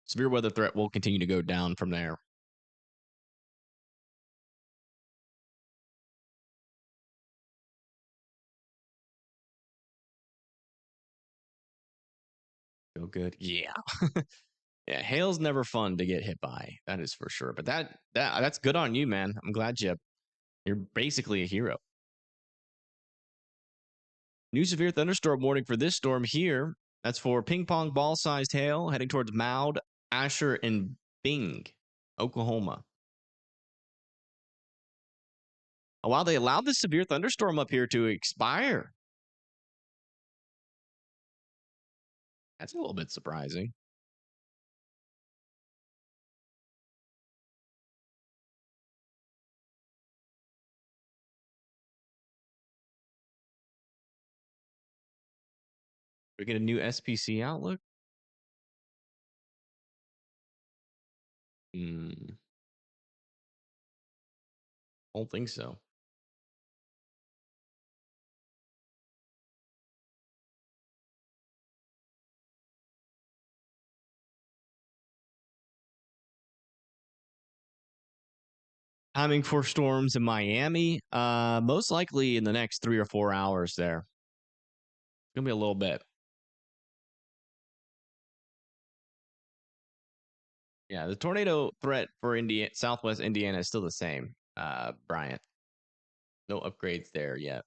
Severe weather threat will continue to go down from there. Feel good. Yeah. Yeah, hail's never fun to get hit by. That is for sure. But that's good on you, man. I'm glad you're basically a hero. New severe thunderstorm warning for this storm here. That's for ping pong ball sized hail heading towards Maud, Asher, and Bing, Oklahoma. Oh, wow, they allowed this severe thunderstorm up here to expire. That's a little bit surprising. We get a new SPC outlook. Don't think so. Timing for storms in Miami, most likely in the next 3 or 4 hours there. It's going to be a little bit. Yeah, the tornado threat for Southwest Indiana is still the same, Bryant. No upgrades there yet.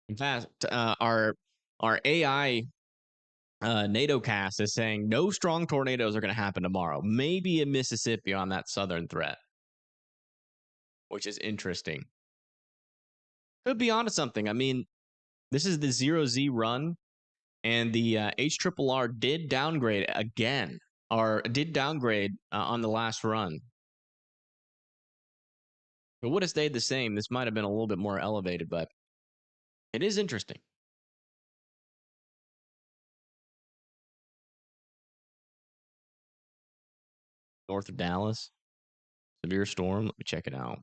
In fact, our AI NATO cast is saying no strong tornadoes are going to happen tomorrow. Maybe in Mississippi on that southern threat, which is interesting. Could be onto something. I mean, this is the 0Z run, and the HRRR did downgrade again, or did downgrade on the last run. If it would have stayed the same, this might have been a little bit more elevated, but it is interesting. North of Dallas, severe storm. Let me check it out.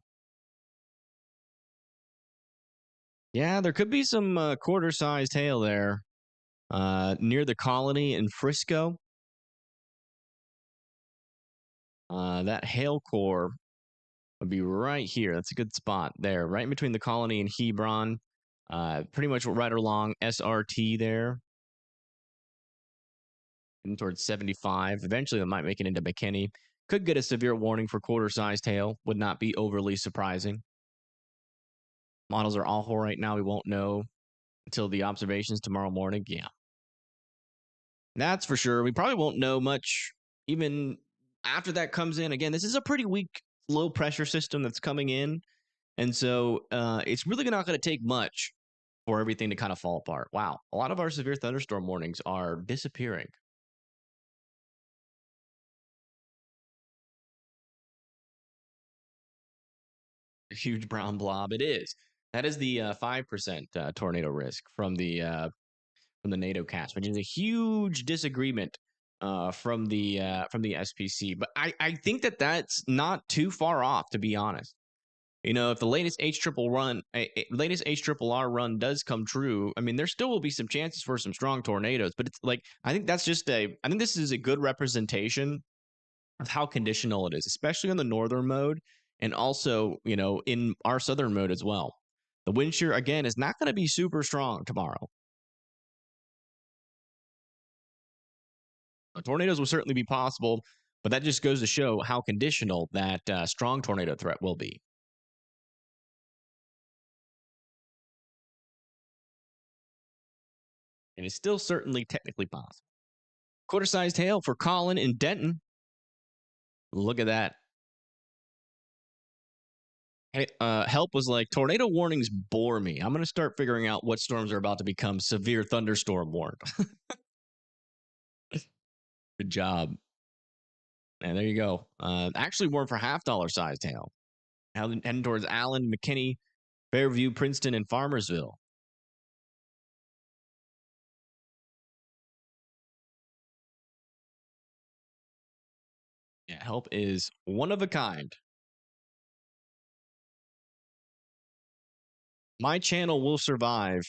Yeah, there could be some quarter-sized hail there near the Colony in Frisco. That hail core would be right here. That's a good spot there, right in between the Colony and Hebron. Pretty much right along SRT there. Heading towards 75. Eventually, it might make it into McKinney. Could get a severe warning for quarter-sized hail. Would not be overly surprising. Models are awful right now. We won't know until the observations tomorrow morning. Yeah. That's for sure. We probably won't know much even after that comes in. Again, this is a pretty weak low pressure system that's coming in. And so it's really not going to take much for everything to kind of fall apart. Wow. A lot of our severe thunderstorm warnings are disappearing. A huge brown blob. It is. That is the 5% tornado risk from the NATO cast, which is a huge disagreement from the SPC. But I think that's not too far off, to be honest. If the latest latest HRRR run does come true, I mean, there still will be some chances for some strong tornadoes. But it's like I think this is a good representation of how conditional it is, especially on the northern mode, and also in our southern mode as well. The wind shear again is not going to be super strong tomorrow. Tornadoes will certainly be possible, but that just goes to show how conditional that strong tornado threat will be. And it's still certainly technically possible. Quarter-sized hail for Colin in Denton. Look at that. Hey, Help was like, tornado warnings bore me. I'm going to start figuring out what storms are about to become severe thunderstorm warned. Good job. And there you go. Actually warned for $half sized hail. Heading towards Allen, McKinney, Fairview, Princeton, and Farmersville. Yeah, help is one of a kind. My channel will survive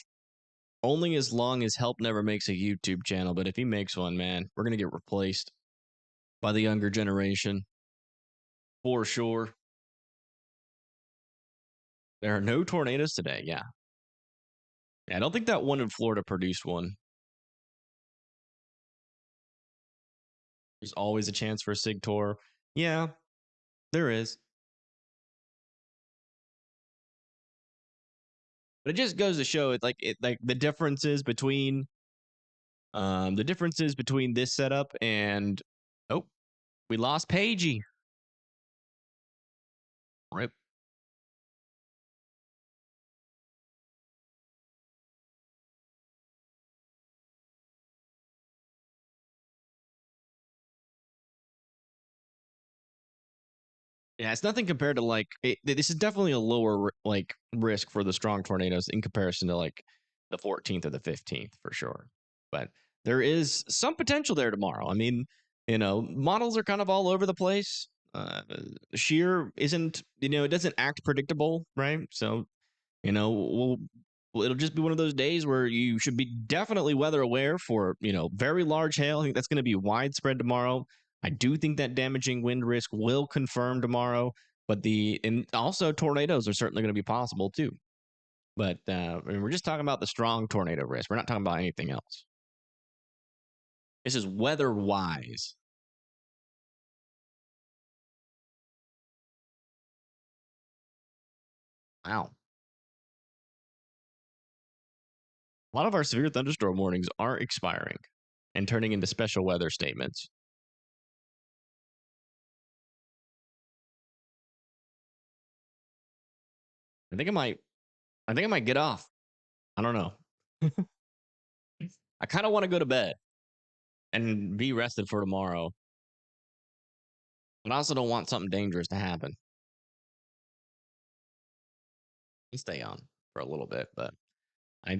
only as long as Help never makes a YouTube channel. But if he makes one, man, we're going to get replaced by the younger generation. For sure. There are no tornadoes today. Yeah. I don't think that one in Florida produced one. There's always a chance for a Sig Tor. Yeah, there is. But it just goes to show it like the differences between this setup and we lost Pagey. Rip. Yeah, it's nothing compared to like this is definitely a lower like risk for the strong tornadoes in comparison to like the 14th or the 15th for sure. But there is some potential there tomorrow. I mean, models are kind of all over the place. Shear isn't, it doesn't act predictable, right? So, it'll just be one of those days where you should be definitely weather aware for, very large hail. I think that's going to be widespread tomorrow. I do think that damaging wind risk will confirm tomorrow, but and also tornadoes are certainly going to be possible too. But we're just talking about the strong tornado risk. We're not talking about anything else. This is weather wise. Wow. A lot of our severe thunderstorm warnings are expiring and turning into special weather statements. I think I might get off. I don't know. I kind of want to go to bed and be rested for tomorrow. But I also don't want something dangerous to happen. I'll stay on for a little bit, but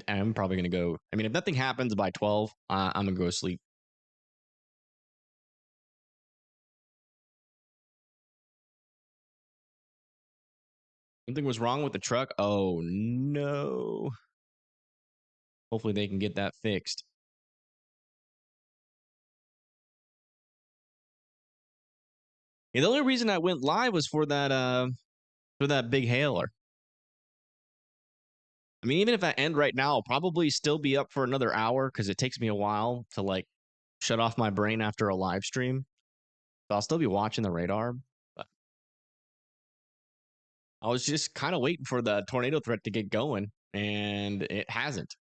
I'm probably going to go. I mean, if nothing happens by 12, I'm going to go to sleep. Something was wrong with the truck. Oh, no. Hopefully they can get that fixed. Yeah, the only reason I went live was for that big hailer. I mean, even if I end right now, I'll probably still be up for another hour because it takes me a while to like shut off my brain after a live stream. So I'll still be watching the radar. But I was just kind of waiting for the tornado threat to get going, and it hasn't.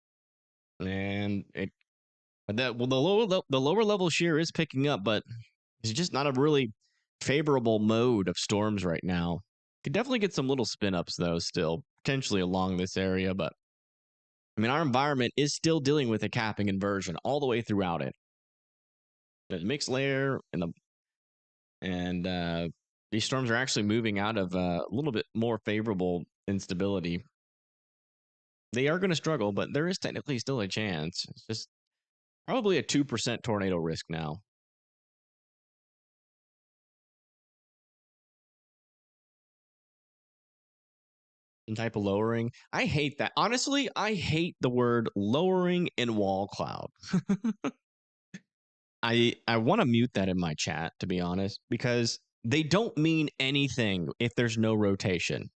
And the lower level shear is picking up, but it's just not a really favorable mode of storms right now. Could definitely get some little spin ups though, still potentially along this area, but I mean, our environment is still dealing with a capping inversion all the way throughout it. The mixed layer and these storms are actually moving out of a little bit more favorable instability. They are going to struggle, but there is technically still a chance. It's just probably a 2% tornado risk now. Some type of lowering. I hate that. Honestly, I hate the word lowering in wall cloud. I want to mute that in my chat, to be honest, because they don't mean anything if there's no rotation.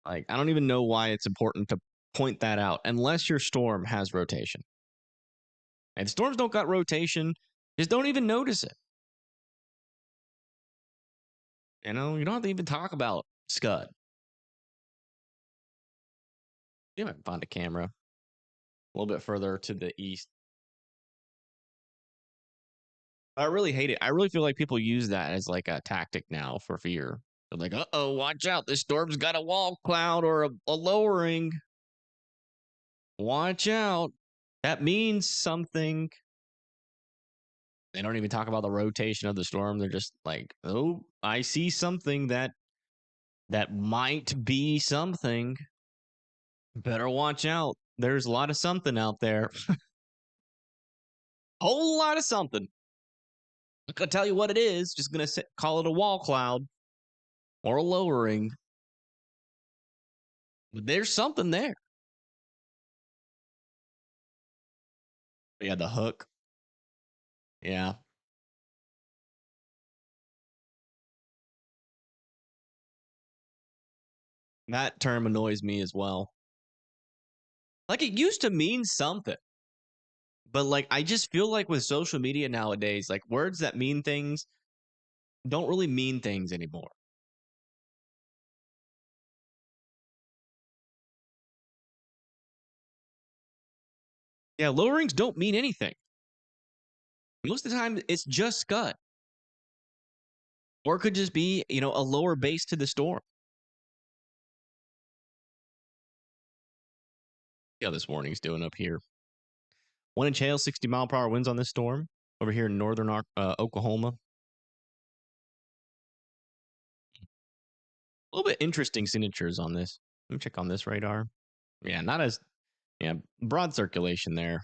Like, I don't even know why it's important to point that out unless your storm has rotation. And storms don't got rotation, just don't even notice it. You know, you don't have to even talk about Scud. You might find a camera a little bit further to the east. I really hate it. I really feel like people use that as like a tactic now for fear. They're like, uh-oh, watch out. This storm's got a wall cloud or a lowering. Watch out. That means something. They don't even talk about the rotation of the storm. They're just like, oh, I see something that might be something. Better watch out. There's a lot of something out there. Whole lot of something. I'm gonna tell you what it is. Just gonna call it a wall cloud or a lowering. But there's something there. Yeah, the hook. Yeah. That term annoys me as well. Like it used to mean something. But like I just feel like with social media nowadays, like words that mean things don't really mean things anymore. Yeah, lowerings don't mean anything. Most of the time it's just scud. Or it could just be, you know, a lower base to the storm. See how this warning's doing up here. 1-inch hail, 60-mile-per-hour winds on this storm over here in northern Oklahoma. A little bit interesting signatures on this. Let me check on this radar. Yeah, not as broad circulation there.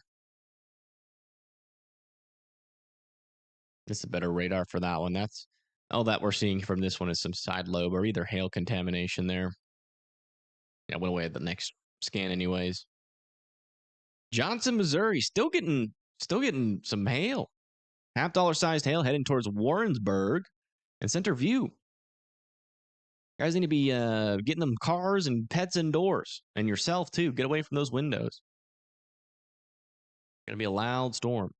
This is a better radar for that one. That's all that we're seeing from this one is some side lobe or either hail contamination there. Yeah, went away at the next scan anyways. Johnson, Missouri, still getting some hail. $half sized hail heading towards Warrensburg and Center View. Guys need to be getting them cars and pets indoors and yourself too. Get away from those windows. Gonna be a loud storm.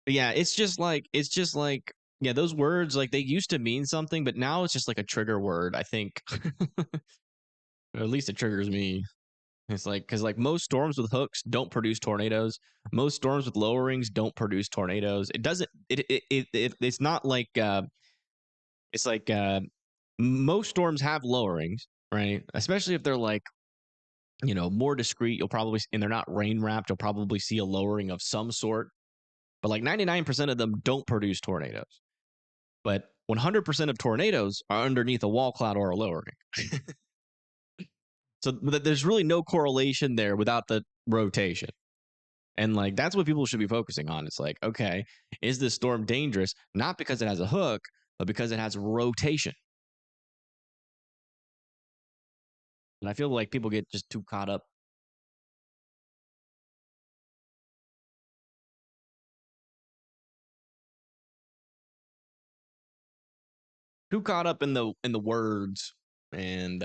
But yeah, it's just like yeah, those words like they used to mean something, but now it's just like a trigger word, I think. Or at least it triggers me. It's like because like most storms with hooks don't produce tornadoes. Most storms with lowerings don't produce tornadoes. It doesn't. It's not like it's like most storms have lowerings, right? Especially if they're like more discreet. You'll probably and they're not rain wrapped. You'll probably see a lowering of some sort. But like 99% of them don't produce tornadoes. But 100% of tornadoes are underneath a wall cloud or a lowering. So there's really no correlation there without the rotation. And like that's what people should be focusing on. It's like, okay, is this storm dangerous? Not because it has a hook, but because it has rotation. And I feel like people get just too caught up. Too caught up in the words. And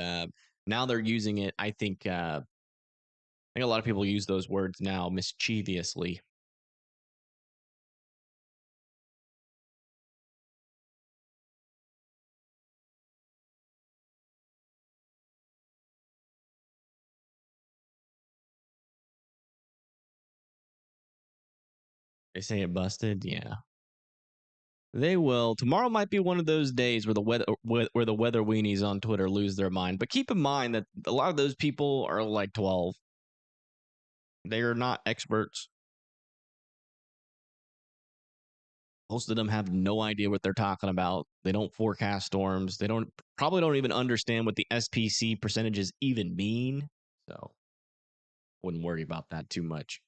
now they're using it. I think a lot of people use those words now mischievously. They say it busted. Yeah. They will. Tomorrow might be one of those days where the weather weenies on Twitter lose their mind. But keep in mind that a lot of those people are like 12. They are not experts. Most of them have no idea what they're talking about. They don't forecast storms. They probably don't even understand what the SPC percentages even mean. So wouldn't worry about that too much.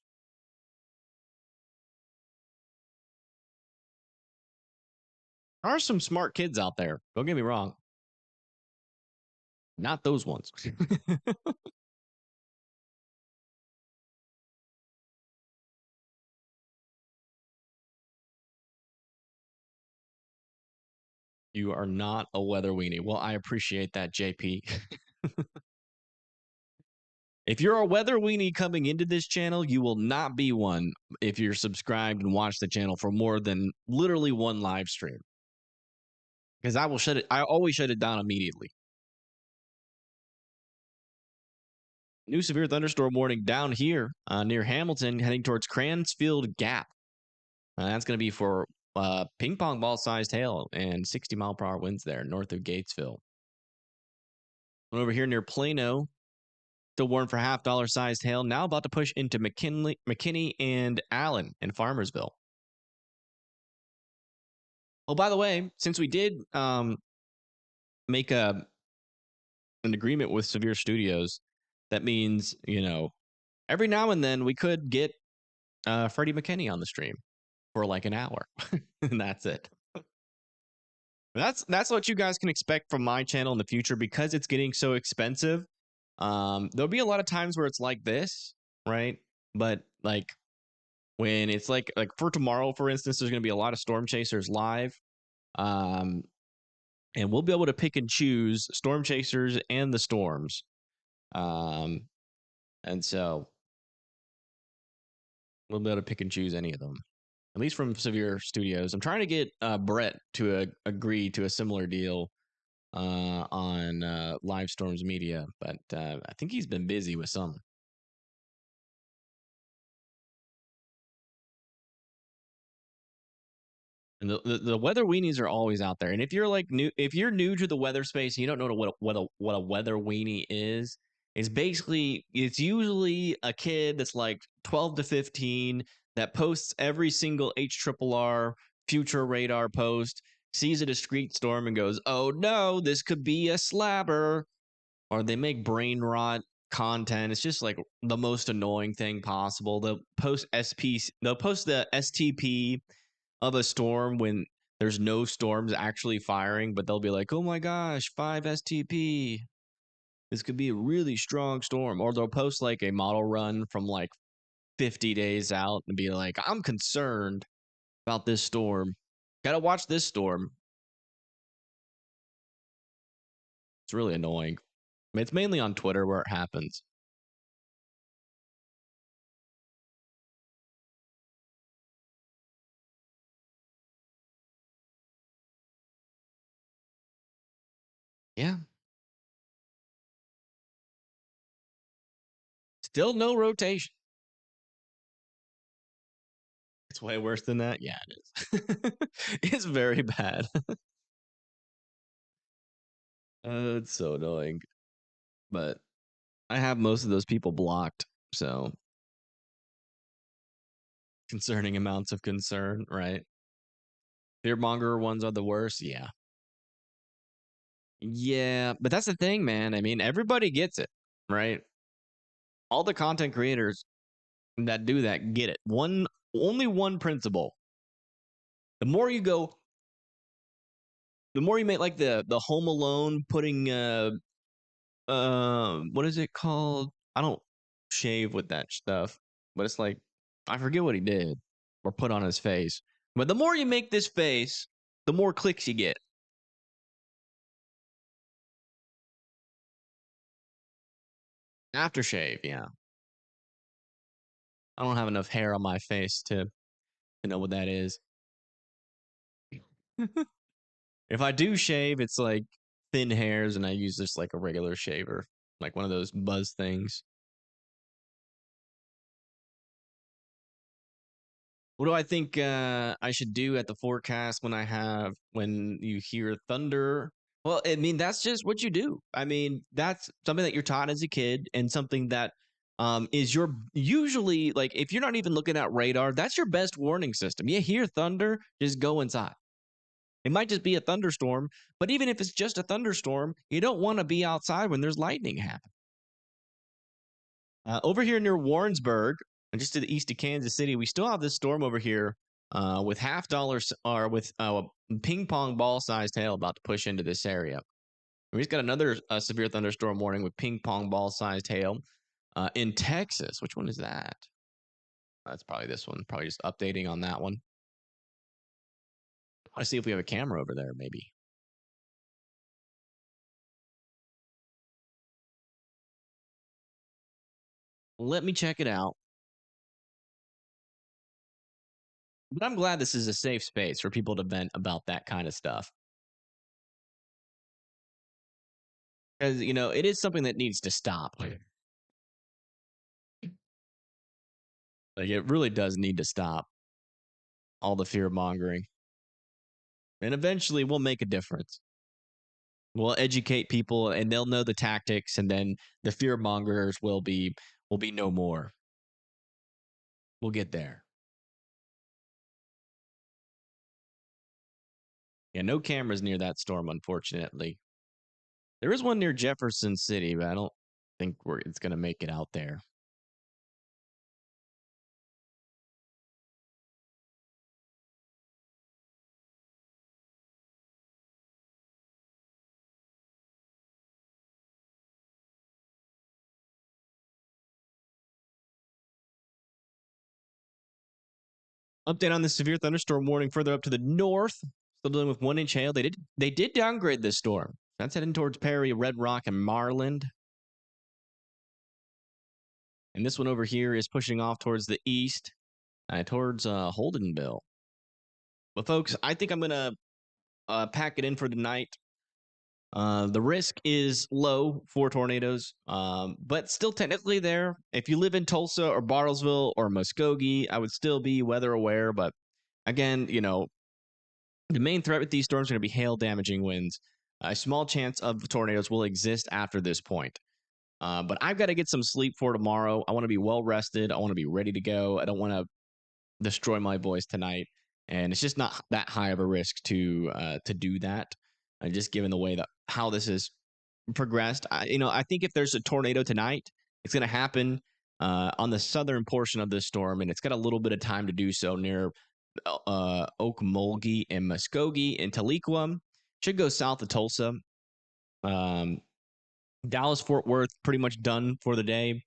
There are some smart kids out there. Don't get me wrong. Not those ones. You are not a weather weenie. Well, I appreciate that, JP. If you're a weather weenie coming into this channel, you will not be one if you're subscribed and watch the channel for more than literally one live stream. Because I will shut it. I always shut it down immediately. New severe thunderstorm warning down here near Hamilton, heading towards Cransfield Gap. That's going to be for ping pong ball sized hail and 60-mile-per-hour winds there north of Gatesville. And over here near Plano, still warned for $50 sized hail. Now about to push into McKinney and Allen in Farmersville. Oh, by the way, since we did make an agreement with Severe Studios, that means, every now and then we could get Freddie McKinney on the stream for like an hour. And that's it. That's what you guys can expect from my channel in the future because it's getting so expensive. There'll be a lot of times where it's like this, right? But like when it's like for tomorrow, for instance, there's going to be a lot of Storm Chasers live. And we'll be able to pick and choose Storm Chasers and the Storms. And so we'll be able to pick and choose any of them, at least from Severe Studios. I'm trying to get Brett to agree to a similar deal on Live Storms Media, but I think he's been busy with some. And the weather weenies are always out there. And if you're new to the weather space and you don't know what a weather weenie is, it's usually a kid that's like 12 to 15 that posts every single HRRR future radar post, sees a discrete storm and goes, "Oh no, this could be a slabber." Or they make brain rot content. It's just like the most annoying thing possible. They'll post the STP of a storm when there's no storms actually firing, but they'll be like, "Oh my gosh, 5 STP. This could be a really strong storm." Or they'll post like a model run from like 50 days out and be like, "I'm concerned about this storm. Gotta watch this storm." It's really annoying. I mean, it's mainly on Twitter where it happens. Yeah. Still no rotation. It's way worse than that. Yeah, it is. It's very bad. It's so annoying. But I have most of those people blocked. So concerning amounts of concern, right? Fearmonger ones are the worst. Yeah. Yeah. But that's the thing, man. I mean, everybody gets it, right? All the content creators that do that get it. Only one principle. The more you go, the more you make like the Home Alone putting what is it called? I don't shave with that stuff, but it's like I forget what he did or put on his face. But the more you make this face, the more clicks you get. Aftershave, yeah. I don't have enough hair on my face to know what that is. If I do shave, it's like thin hairs, and I use just like a regular shaver, like one of those buzz things. What do I think I should do at the forecast when you hear thunder? Well, I mean, that's just what you do. I mean, that's something that you're taught as a kid and something that is your usually like if you're not even looking at radar, that's your best warning system. You hear thunder, just go inside. It might just be a thunderstorm, but even if it's just a thunderstorm, you don't want to be outside when there's lightning happening. Over here near Warrensburg, and just to the east of Kansas City, we still have this storm over here with $50 or with ping pong ball sized hail about to push into this area. And we just got another severe thunderstorm warning with ping pong ball sized hail in Texas. Which one is that? That's probably this one. Probably just updating on that one. I want to see if we have a camera over there, maybe. Let me check it out. But I'm glad this is a safe space for people to vent about that kind of stuff. Because, it is something that needs to stop. Like, it really does need to stop. All the fear mongering. And eventually we'll make a difference. We'll educate people and they'll know the tactics, and then the fear mongers will be no more. We'll get there. Yeah, no cameras near that storm, unfortunately. There is one near Jefferson City, but I don't think it's going to make it out there. Update on the severe thunderstorm warning further up to the north. Still dealing with 1 inch hail. They did downgrade this storm. That's heading towards Perry, Red Rock, and Marland. And this one over here is pushing off towards the east, towards Holdenville. But folks, I think I'm gonna pack it in for tonight. The risk is low for tornadoes, but still technically there. If you live in Tulsa or Bartlesville or Muskogee, I would still be weather aware. But again, the main threat with these storms are going to be hail damaging winds. A small chance of tornadoes will exist after this point. But I've got to get some sleep for tomorrow. I want to be well rested. I want to be ready to go. I don't want to destroy my voice tonight. And it's just not that high of a risk to do that. Just given the way that how this has progressed, I think if there's a tornado tonight, it's going to happen on the southern portion of this storm, and it's got a little bit of time to do so near Okmulgee and Muskogee and Tahlequah. Should go south of Tulsa. Dallas, Fort Worth, pretty much done for the day.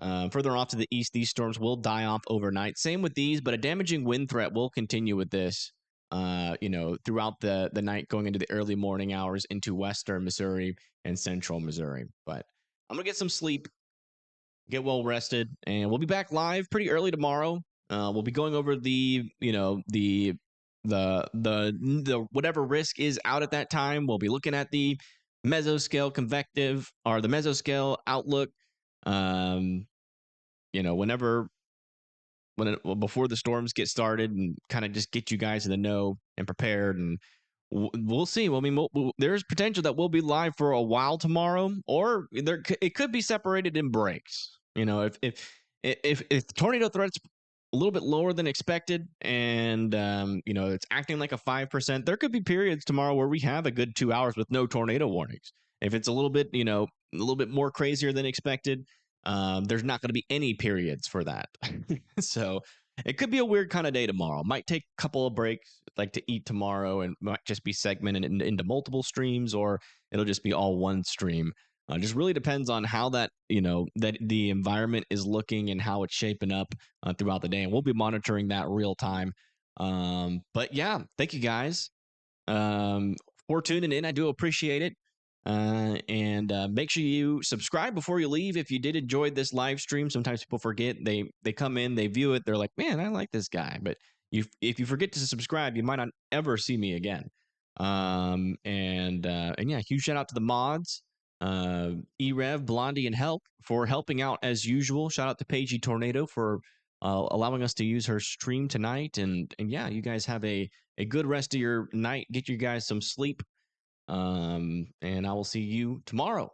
Further off to the east, these storms will die off overnight. Same with these, but a damaging wind threat will continue with this. Throughout the night, going into the early morning hours into western Missouri and central Missouri. But I'm gonna get some sleep, get well rested, and we'll be back live pretty early tomorrow. We'll be going over the whatever risk is out at that time. We'll be looking at the mesoscale convective or the mesoscale outlook. Before the storms get started, and kind of just get you guys in the know and prepared, and we'll see. Well, I mean, there's potential that we'll be live for a while tomorrow, or it could be separated in breaks. If tornado threats a little bit lower than expected, and it's acting like a 5%, there could be periods tomorrow where we have a good 2 hours with no tornado warnings. If it's a little bit more crazier than expected, there's not going to be any periods for that. So it could be a weird kind of day tomorrow. Might take a couple of breaks, like to eat tomorrow, and might just be segmented into multiple streams, or it'll just be all one stream. Just really depends on how that the environment is looking and how it's shaping up throughout the day, and we'll be monitoring that real time. But yeah, thank you guys for tuning in. I do appreciate it. And make sure you subscribe before you leave if you did enjoy this live stream. Sometimes people forget. They come in, they view it, they're like, man, I like this guy. But if you forget to subscribe, you might not ever see me again. And yeah, huge shout out to the mods, Erev, Blondie, and Help for helping out as usual. Shout out to Paigey Tornado for allowing us to use her stream tonight. And yeah, you guys have a good rest of your night. Get you guys some sleep. And I will see you tomorrow.